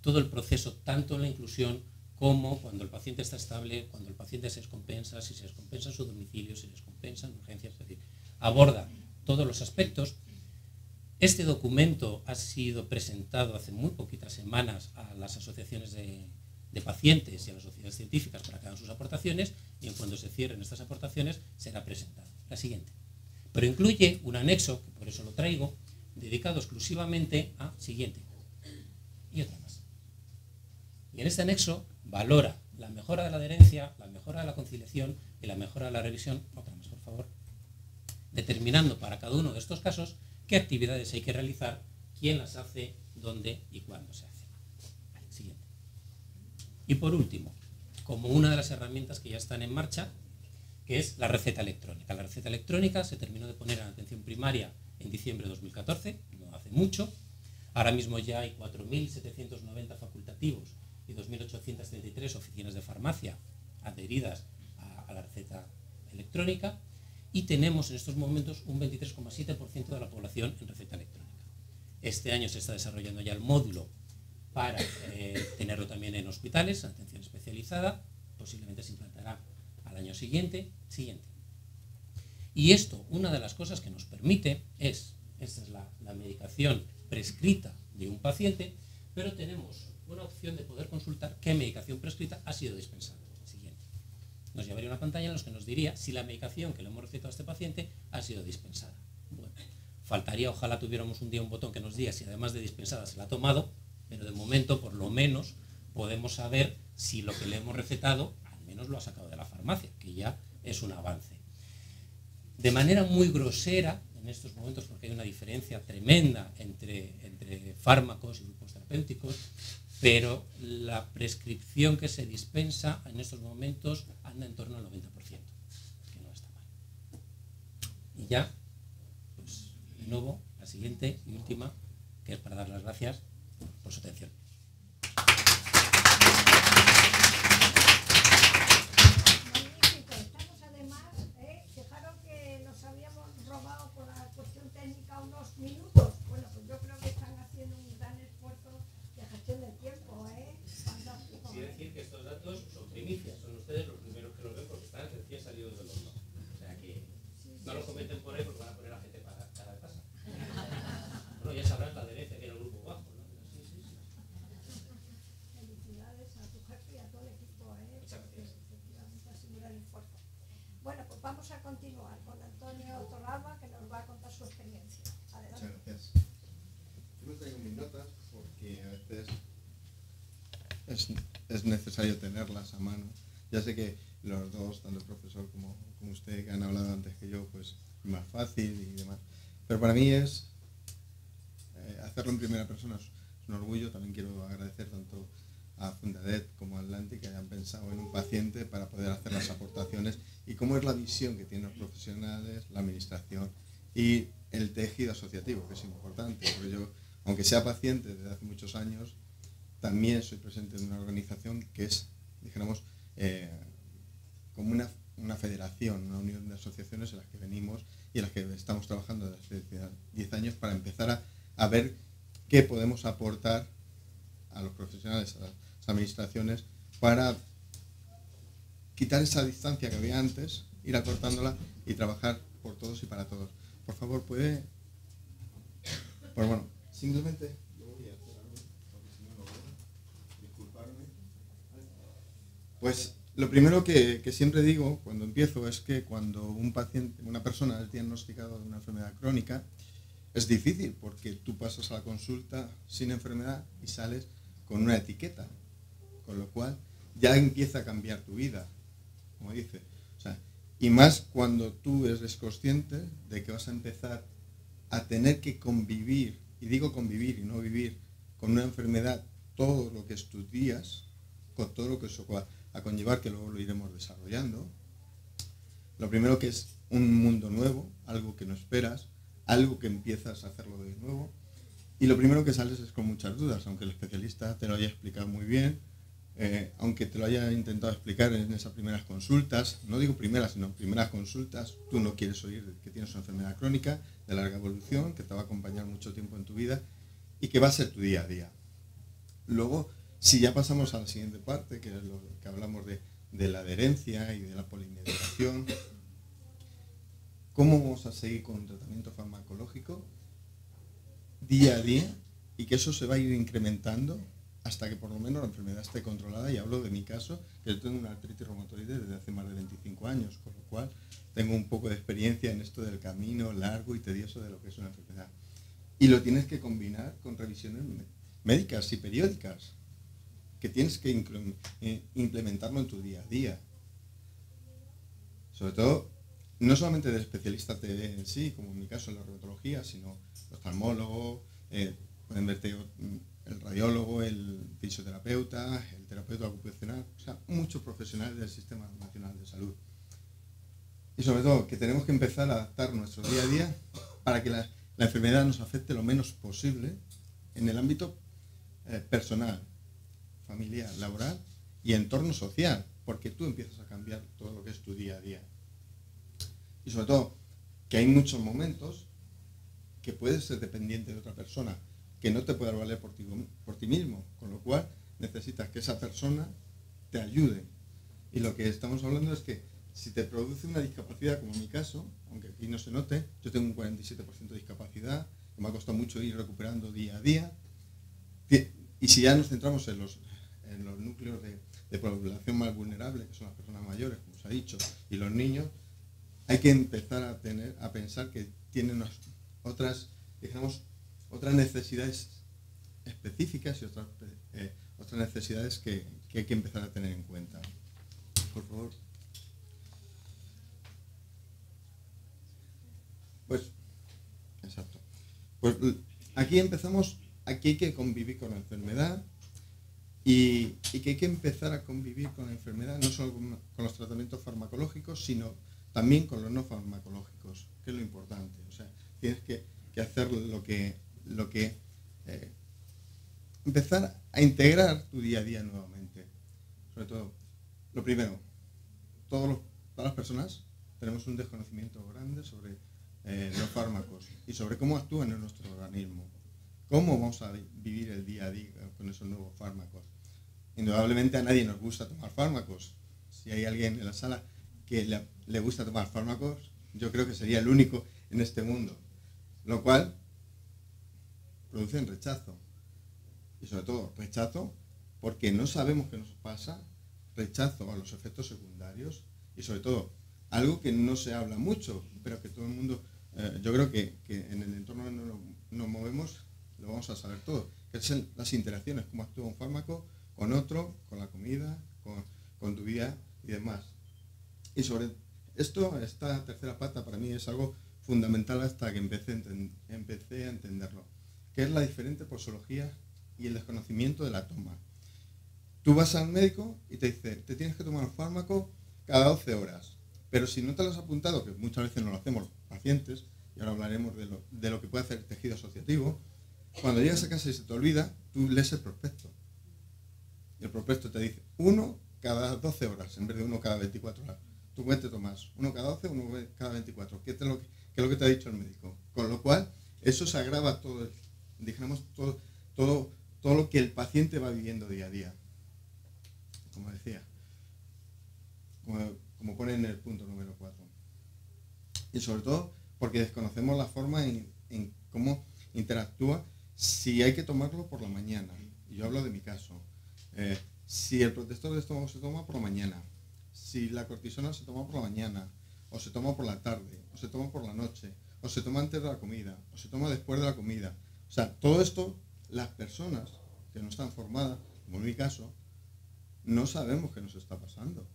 Todo el proceso, tanto en la inclusión como cuando el paciente está estable, cuando el paciente se descompensa, si se descompensa en su domicilio, si se descompensa en urgencias, es decir, aborda todos los aspectos. Este documento ha sido presentado hace muy poquitas semanas a las asociaciones de pacientes y a las sociedades científicas para que hagan sus aportaciones, y en cuanto se cierren estas aportaciones será presentado. La siguiente. Pero incluye un anexo, que por eso lo traigo, dedicado exclusivamente a siguiente. Y otra más. Y en este anexo valora la mejora de la adherencia, la mejora de la conciliación y la mejora de la revisión, otra más por favor, determinando para cada uno de estos casos qué actividades hay que realizar, quién las hace, dónde y cuándo se hace. Vale, siguiente. Y por último, como una de las herramientas que ya están en marcha, que es la receta electrónica. La receta electrónica se terminó de poner en atención primaria en diciembre de 2014, no hace mucho. Ahora mismo ya hay 4.790 facultativos y 2.833 oficinas de farmacia adheridas a la receta electrónica, y tenemos en estos momentos un 23,7% de la población en receta electrónica. Este año se está desarrollando ya el módulo para tenerlo también en hospitales, en atención especializada, posiblemente se implantará al año siguiente. Y esto, una de las cosas que nos permite es, esta es la medicación prescrita de un paciente, pero tenemos una opción de poder consultar qué medicación prescrita ha sido dispensada. Siguiente. Nos llevaría una pantalla en la que nos diría si la medicación que le hemos recetado a este paciente ha sido dispensada. Bueno, faltaría, ojalá tuviéramos un día un botón que nos diga si además de dispensada se la ha tomado, pero de momento, por lo menos, podemos saber si lo que le hemos recetado al menos lo ha sacado de la farmacia, que ya es un avance. De manera muy grosera, en estos momentos, porque hay una diferencia tremenda entre fármacos y grupos terapéuticos, pero la prescripción que se dispensa en estos momentos anda en torno al 90%, que no está mal. Y ya, pues de nuevo, la siguiente y última, que es para dar las gracias por su atención. Magnífico. Estamos además, fijaros que nos habíamos robado por la cuestión técnica unos minutos. Bueno, pues yo creo que están haciendo un gran esfuerzo de gestión del tiempo, fantástico. Sí, decir que estos datos son primicias, son ustedes los primeros que los ven porque están recién salidos del horno. O sea que no lo comenten por ahí porque van a poner a gente para cada casa. Bueno, ya sabrás la adherencia que hay en el grupo bajo, ¿no? Sí. Felicidades a tu jefe y a todo el equipo, Muchas gracias. Efectivamente ha sido un gran esfuerzo. Bueno, pues vamos a continuar con Antonio Torralba, que nos va a contar su experiencia. Adelante. Muchas gracias. Yo me traigo mis notas porque a veces es necesario tenerlas a mano. Ya sé que los dos, tanto el profesor como usted, que han hablado antes que yo, pues más fácil y demás. Pero para mí es hacerlo en primera persona, es un orgullo. También quiero agradecer tanto a Fundadet como a Atlantic que hayan pensado en un paciente para poder hacer las aportaciones y cómo es la visión que tienen los profesionales, la administración y el tejido asociativo, que es importante, porque yo, aunque sea paciente desde hace muchos años, también soy presidente de una organización que es, dijéramos, como una federación, una unión de asociaciones en las que venimos y en las que estamos trabajando desde hace 10 años para empezar a ver qué podemos aportar a los profesionales, a las administraciones, para quitar esa distancia que había antes, ir acortándola y trabajar por todos y para todos. Por favor, puede... Pues bueno, simplemente... Yo voy a hacer algo, porque si no, no veo. Disculparme. Pues lo primero que siempre digo cuando empiezo es que cuando un paciente, una persona es diagnosticada de una enfermedad crónica, es difícil porque tú pasas a la consulta sin enfermedad y sales con una etiqueta, con lo cual ya empieza a cambiar tu vida, como dice. O sea, y más cuando tú eres consciente de que vas a empezar a tener que convivir, y digo convivir y no vivir, con una enfermedad todos lo que es tus días, con todo lo que eso va a conllevar, que luego lo iremos desarrollando. Lo primero que es un mundo nuevo, algo que no esperas, algo que empiezas a hacerlo de nuevo, y lo primero que sales es con muchas dudas, aunque el especialista te lo haya explicado muy bien, aunque te lo haya intentado explicar en esas primeras consultas, no digo primeras, sino primeras consultas, tú no quieres oír que tienes una enfermedad crónica de larga evolución, que te va a acompañar mucho tiempo en tu vida y que va a ser tu día a día. Luego, si ya pasamos a la siguiente parte, que es lo que hablamos de la adherencia y de la polimedicación, ¿cómo vamos a seguir con un tratamiento farmacológico día a día y que eso se va a ir incrementando hasta que por lo menos la enfermedad esté controlada? Y hablo de mi caso, que yo tengo una artritis reumatoide desde hace más de 25 años, con lo cual tengo un poco de experiencia en esto del camino largo y tedioso de lo que es una enfermedad. Y lo tienes que combinar con revisiones médicas y periódicas, que tienes que implementarlo en tu día a día. Sobre todo, no solamente del especialista en sí, como en mi caso en la reumatología, sino el oftalmólogo, pueden verte el radiólogo, el fisioterapeuta, el terapeuta ocupacional, o sea, muchos profesionales del Sistema Nacional de Salud. Y sobre todo, que tenemos que empezar a adaptar nuestro día a día para que la enfermedad nos afecte lo menos posible en el ámbito personal, familiar, laboral y entorno social, porque tú empiezas a cambiar todo lo que es tu día a día. Y sobre todo, que hay muchos momentos que puedes ser dependiente de otra persona, que no te puede valer por ti mismo, con lo cual necesitas que esa persona te ayude. Y lo que estamos hablando es que si te produce una discapacidad, como en mi caso, aunque aquí no se note, yo tengo un 47% de discapacidad, que me ha costado mucho ir recuperando día a día, y si ya nos centramos en los núcleos de población más vulnerable, que son las personas mayores, como se ha dicho, y los niños, hay que empezar a pensar que tienen otras, digamos, otras necesidades específicas y otras necesidades que hay que empezar a tener en cuenta. Por favor. Pues, exacto. Pues aquí empezamos, aquí hay que convivir con la enfermedad y que hay que empezar a convivir con la enfermedad, no solo con los tratamientos farmacológicos, sino también con los no farmacológicos, que es lo importante. O sea, tienes que hacer empezar a integrar tu día a día nuevamente. Sobre todo, lo primero, todas las personas tenemos un desconocimiento grande sobre los fármacos y sobre cómo actúan en nuestro organismo. ¿Cómo vamos a vivir el día a día con esos nuevos fármacos? Indudablemente a nadie nos gusta tomar fármacos. Si hay alguien en la sala que le gusta tomar fármacos, yo creo que sería el único en este mundo. Lo cual produce rechazo. Y sobre todo rechazo porque no sabemos qué nos pasa, rechazo a los efectos secundarios y sobre todo algo que no se habla mucho, pero que todo el mundo, yo creo que en el entorno donde nos movemos lo vamos a saber todo, que son las interacciones, cómo actúa un fármaco con otro, con la comida, con tu vida y demás. Y sobre esto, esta tercera pata para mí es algo fundamental hasta que empecé a entenderlo, que es la diferente posología y el desconocimiento de la toma. Tú vas al médico y te dice, te tienes que tomar un fármaco cada 12 horas, pero si no te lo has apuntado, que muchas veces no lo hacemos los pacientes, y ahora hablaremos de lo que puede hacer el tejido asociativo, cuando llegas a casa y se te olvida, tú lees el prospecto. Y el prospecto te dice, uno cada 12 horas, en vez de uno cada 24 horas. Tú te tomas uno cada 12, uno cada 24. ¿Qué es lo que te ha dicho el médico? Con lo cual, eso se agrava todo, todo lo que el paciente va viviendo día a día. Como decía, como pone en el punto número 4. Y sobre todo porque desconocemos la forma en cómo interactúa si hay que tomarlo por la mañana. Y yo hablo de mi caso. Si el protector de estómago se toma por la mañana, si la cortisona se toma por la mañana, o se toma por la tarde, o se toma por la noche, o se toma antes de la comida, o se toma después de la comida. O sea, todo esto, las personas que no están formadas, como en mi caso, no sabemos qué nos está pasando.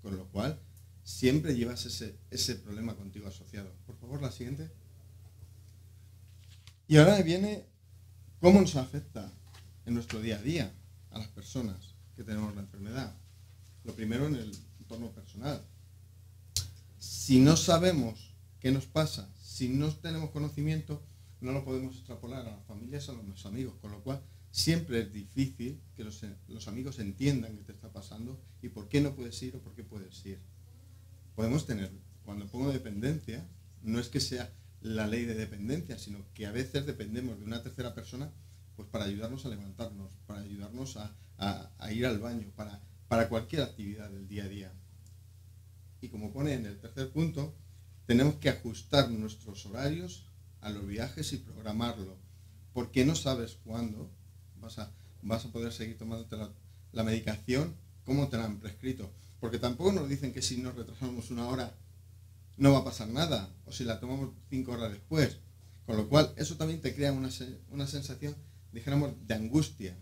Con lo cual, siempre llevas ese problema contigo asociado. Por favor, la siguiente. Y ahora viene cómo nos afecta en nuestro día a día a las personas que tenemos la enfermedad. Lo primero en el entorno personal. Si no sabemos qué nos pasa, si no tenemos conocimiento, no lo podemos extrapolar a las familias, a los amigos, con lo cual siempre es difícil que los amigos entiendan qué te está pasando y por qué no puedes ir o por qué puedes ir. Podemos tener, cuando pongo dependencia, no es que sea la ley de dependencia, sino que a veces dependemos de una tercera persona pues para ayudarnos a levantarnos, para ayudarnos a ir al baño, para cualquier actividad del día a día. Y como pone en el tercer punto, tenemos que ajustar nuestros horarios a los viajes y programarlo, porque no sabes cuándo vas a poder seguir tomándote la medicación, cómo te la han prescrito. Porque tampoco nos dicen que si nos retrasamos una hora no va a pasar nada, o si la tomamos 5 horas después. Con lo cual, eso también te crea una sensación, dijéramos, de angustia.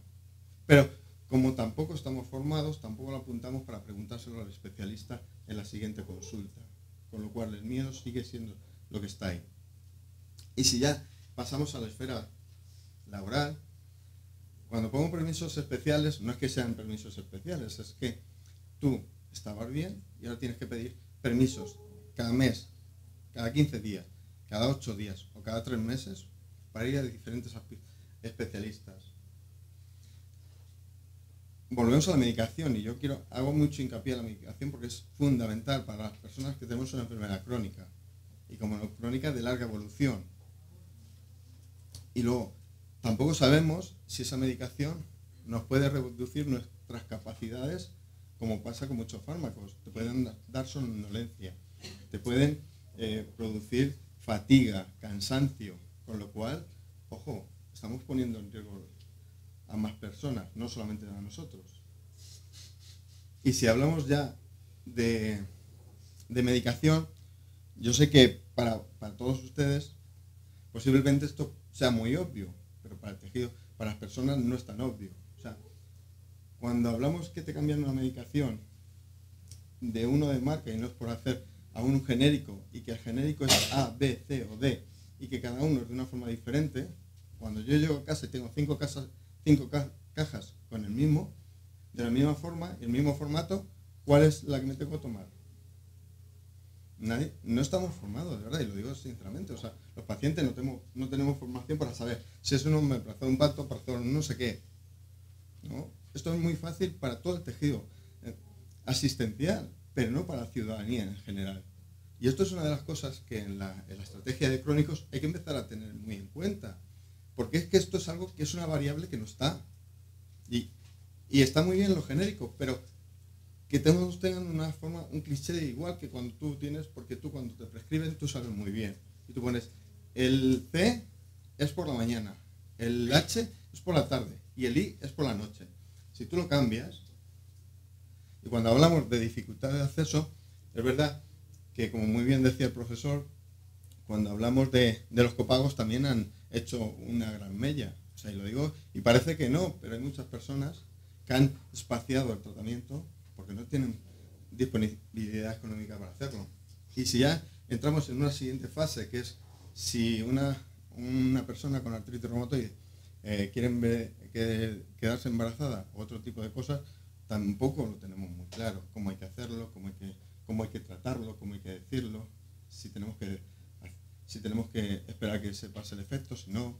Pero como tampoco estamos formados, tampoco lo apuntamos para preguntárselo al especialista en la siguiente consulta. Con lo cual, el miedo sigue siendo lo que está ahí. Y si ya pasamos a la esfera laboral, cuando pongo permisos especiales, no es que sean permisos especiales, es que tú estabas bien y ahora tienes que pedir permisos cada mes, cada 15 días, cada 8 días o cada 3 meses para ir a diferentes especialistas. Volvemos a la medicación y yo hago mucho hincapié en la medicación porque es fundamental para las personas que tenemos una enfermedad crónica y como no crónica de larga evolución. Y luego, tampoco sabemos si esa medicación nos puede reducir nuestras capacidades, como pasa con muchos fármacos. Te pueden dar somnolencia, te pueden producir fatiga, cansancio, con lo cual, ojo, estamos poniendo en riesgo a más personas, no solamente a nosotros. Y si hablamos ya de medicación, yo sé que para todos ustedes posiblemente esto sea muy obvio, pero para el tejido, para las personas no es tan obvio. O sea, cuando hablamos que te cambian una medicación de uno de marca y no es por hacer a un genérico y que el genérico es A, B, C o D y que cada uno es de una forma diferente, cuando yo llego a casa y tengo 5 cajas con el mismo, de la misma forma y el mismo formato, ¿cuál es la que me tengo que tomar? No estamos formados, de verdad, y lo digo sinceramente. O sea, los pacientes no tenemos formación para saber si es un omeprazol, un pantoprazol, no sé qué. ¿No? Esto es muy fácil para todo el tejido asistencial, pero no para la ciudadanía en general. Y esto es una de las cosas que en la estrategia de crónicos hay que empezar a tener muy en cuenta. Porque es que esto es algo que es una variable que no está. Y está muy bien lo genérico, pero que todos tengan una forma, un cliché igual que cuando tú tienes, porque tú cuando te prescriben tú sabes muy bien. Y tú pones, el C es por la mañana, el H es por la tarde y el I es por la noche. Si tú lo cambias, y cuando hablamos de dificultad de acceso, es verdad que como muy bien decía el profesor, cuando hablamos de los copagos también han hecho una gran mella. O sea, y lo digo, y parece que no, pero hay muchas personas que han espaciado el tratamiento porque no tienen disponibilidad económica para hacerlo. Y si ya entramos en una siguiente fase, que es si una persona con artritis reumatoide quiere quedarse embarazada o otro tipo de cosas, tampoco lo tenemos muy claro, cómo hay que hacerlo, cómo hay que tratarlo, cómo hay que decirlo, si tenemos que esperar que se pase el efecto, si no.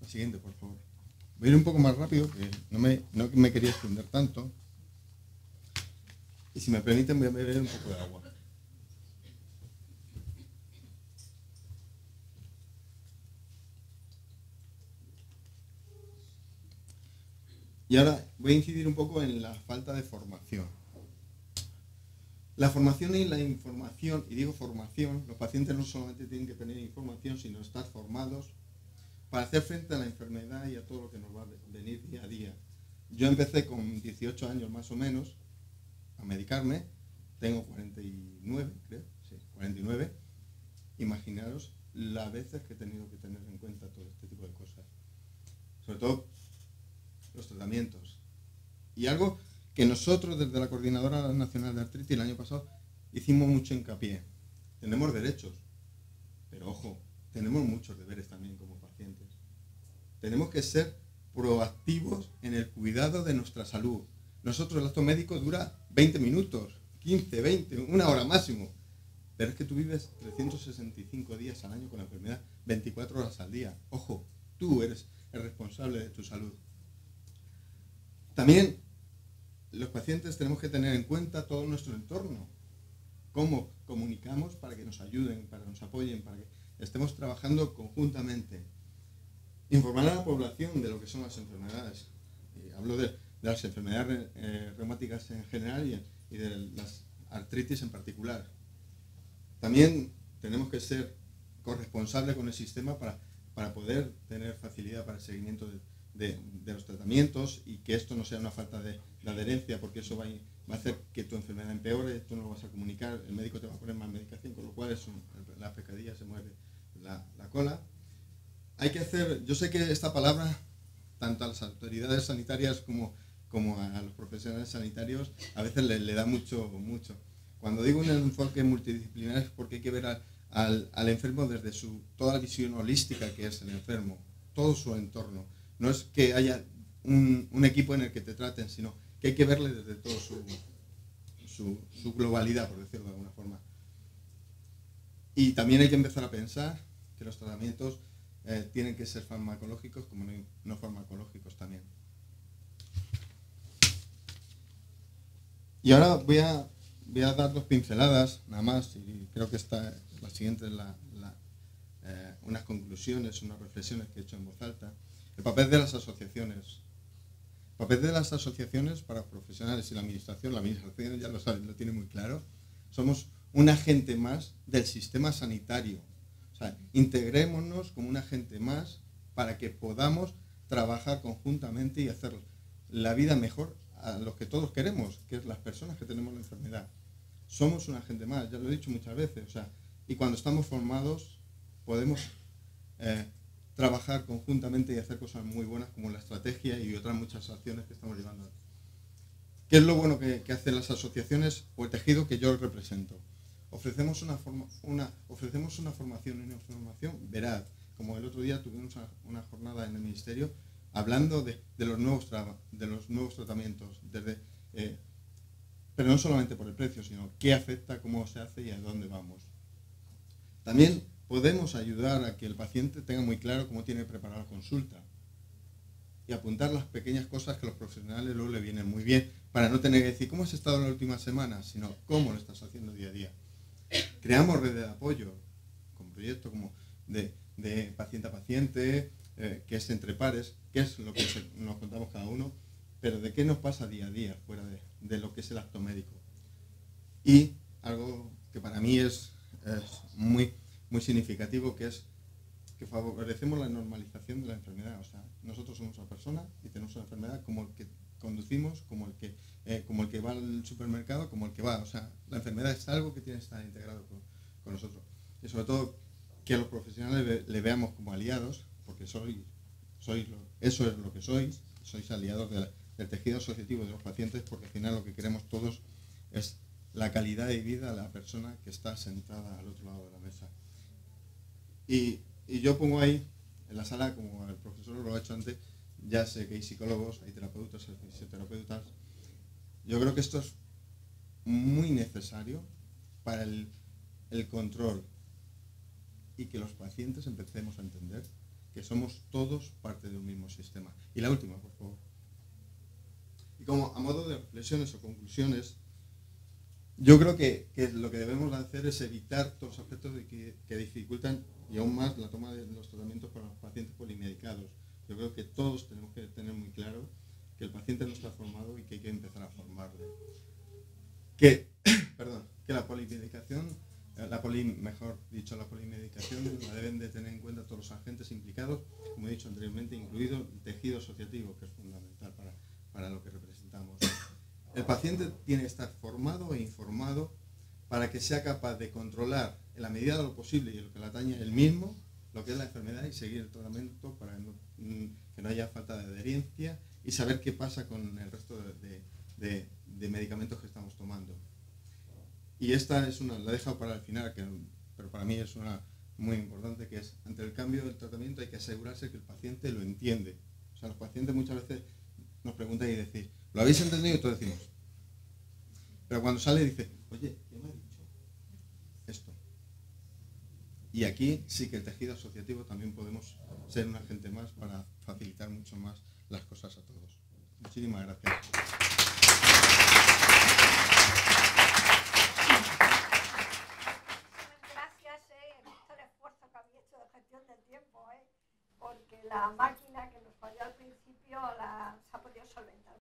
La siguiente, por favor. Voy a ir un poco más rápido, que no me quería extender tanto. Y si me permiten, voy a beber un poco de agua. Y ahora voy a incidir un poco en la falta de formación. La formación y la información, y digo formación, los pacientes no solamente tienen que tener información, sino estar formados para hacer frente a la enfermedad y a todo lo que nos va a venir día a día. Yo empecé con 18 años más o menos a medicarme, tengo 49, creo, sí, 49. Imaginaros las veces que he tenido que tener en cuenta todo este tipo de cosas. Sobre todo los tratamientos. Y algo que nosotros desde la Coordinadora Nacional de Artritis el año pasado hicimos mucho hincapié. Tenemos derechos, pero ojo, tenemos muchos deberes también como pacientes. Tenemos que ser proactivos en el cuidado de nuestra salud. Nosotros el acto médico dura 20 minutos, 15, 20, una hora máximo. Pero es que tú vives 365 días al año con la enfermedad, 24 horas al día. Ojo, tú eres el responsable de tu salud. También los pacientes tenemos que tener en cuenta todo nuestro entorno. Cómo comunicamos para que nos ayuden, para que nos apoyen, para que estemos trabajando conjuntamente. Informar a la población de lo que son las enfermedades. Hablo de las enfermedades reumáticas en general y de las artritis en particular. También tenemos que ser corresponsables con el sistema para poder tener facilidad para el seguimiento de los tratamientos y que esto no sea una falta de adherencia, porque eso va a hacer que tu enfermedad empeore, tú no lo vas a comunicar, el médico te va a poner más medicación, con lo cual la pescadilla se mueve la cola. Hay que hacer, yo sé que esta palabra, tanto a las autoridades sanitarias como a los profesionales sanitarios, a veces le da mucho. Cuando digo un enfoque multidisciplinar es porque hay que ver al enfermo desde toda la visión holística que es el enfermo, todo su entorno. No es que haya un equipo en el que te traten, sino que hay que verle desde toda su globalidad, por decirlo de alguna forma. Y también hay que empezar a pensar que los tratamientos tienen que ser farmacológicos como no farmacológicos también. Y ahora voy a dar 2 pinceladas, nada más, y creo que la siguiente es unas conclusiones, unas reflexiones que he hecho en voz alta. El papel de las asociaciones. El papel de las asociaciones para profesionales y la administración ya lo saben, lo tiene muy claro. Somos un agente más del sistema sanitario. O sea, integrémonos como un agente más para que podamos trabajar conjuntamente y hacer la vida mejor a los que todos queremos, que es las personas que tenemos la enfermedad. Somos un agente más, ya lo he dicho muchas veces. O sea, y cuando estamos formados podemos trabajar conjuntamente y hacer cosas muy buenas como la estrategia y otras muchas acciones que estamos llevando. ¿Qué es lo bueno que hacen las asociaciones o el tejido que yo represento? Ofrecemos una formación y una información veraz. Como el otro día tuvimos una jornada en el Ministerio hablando de los nuevos tratamientos, pero no solamente por el precio, sino qué afecta, cómo se hace y a dónde vamos. También podemos ayudar a que el paciente tenga muy claro cómo tiene preparada la consulta y apuntar las pequeñas cosas que a los profesionales luego le vienen muy bien, para no tener que decir cómo has estado en la última semana, sino cómo lo estás haciendo día a día. Creamos redes de apoyo con proyectos como de paciente a paciente, que es entre pares, que es lo que nos contamos cada uno, pero de qué nos pasa día a día fuera de lo que es el acto médico. Y algo que para mí es muy significativo, que es que favorecemos la normalización de la enfermedad. O sea, nosotros somos una persona y tenemos una enfermedad como el que conducimos, como el que va al supermercado, como el que va. O sea, la enfermedad es algo que tiene que estar integrado con nosotros. Y sobre todo que a los profesionales le veamos como aliados, porque eso es lo que sois aliados del tejido asociativo de los pacientes, porque al final lo que queremos todos es la calidad de vida de la persona que está sentada al otro lado de la mesa. Y yo pongo ahí, en la sala, como el profesor lo ha hecho antes, ya sé que hay psicólogos, hay terapeutas, hay fisioterapeutas. Yo creo que esto es muy necesario para el control y que los pacientes empecemos a entender que somos todos parte de un mismo sistema. Y la última, por favor. Y como a modo de reflexiones o conclusiones, yo creo que lo que debemos hacer es evitar todos los aspectos que dificultan y aún más la toma de los tratamientos para los pacientes polimedicados. Yo creo que todos tenemos que tener muy claro que el paciente no está formado y que hay que empezar a formarle. Que la polimedicación, la polimedicación la deben de tener en cuenta todos los agentes implicados, como he dicho anteriormente, incluido el tejido asociativo, que es fundamental para lo que representamos. El paciente tiene que estar formado e informado para que sea capaz de controlar en la medida de lo posible y en lo que le atañe él mismo lo que es la enfermedad y seguir el tratamiento para que no haya falta de adherencia y saber qué pasa con el resto de medicamentos que estamos tomando. Y esta es una, la he dejado para el final, pero para mí es una muy importante, que es, ante el cambio del tratamiento hay que asegurarse que el paciente lo entiende. O sea, los pacientes muchas veces nos preguntan y decís, ¿lo habéis entendido? Y todos decimos. Pero cuando sale dice, oye, ¿qué me ha dicho esto? Y aquí sí que el tejido asociativo también podemos ser un agente más para facilitar mucho más las cosas a todos. Muchísimas gracias. Porque la máquina que nos falló al principio, la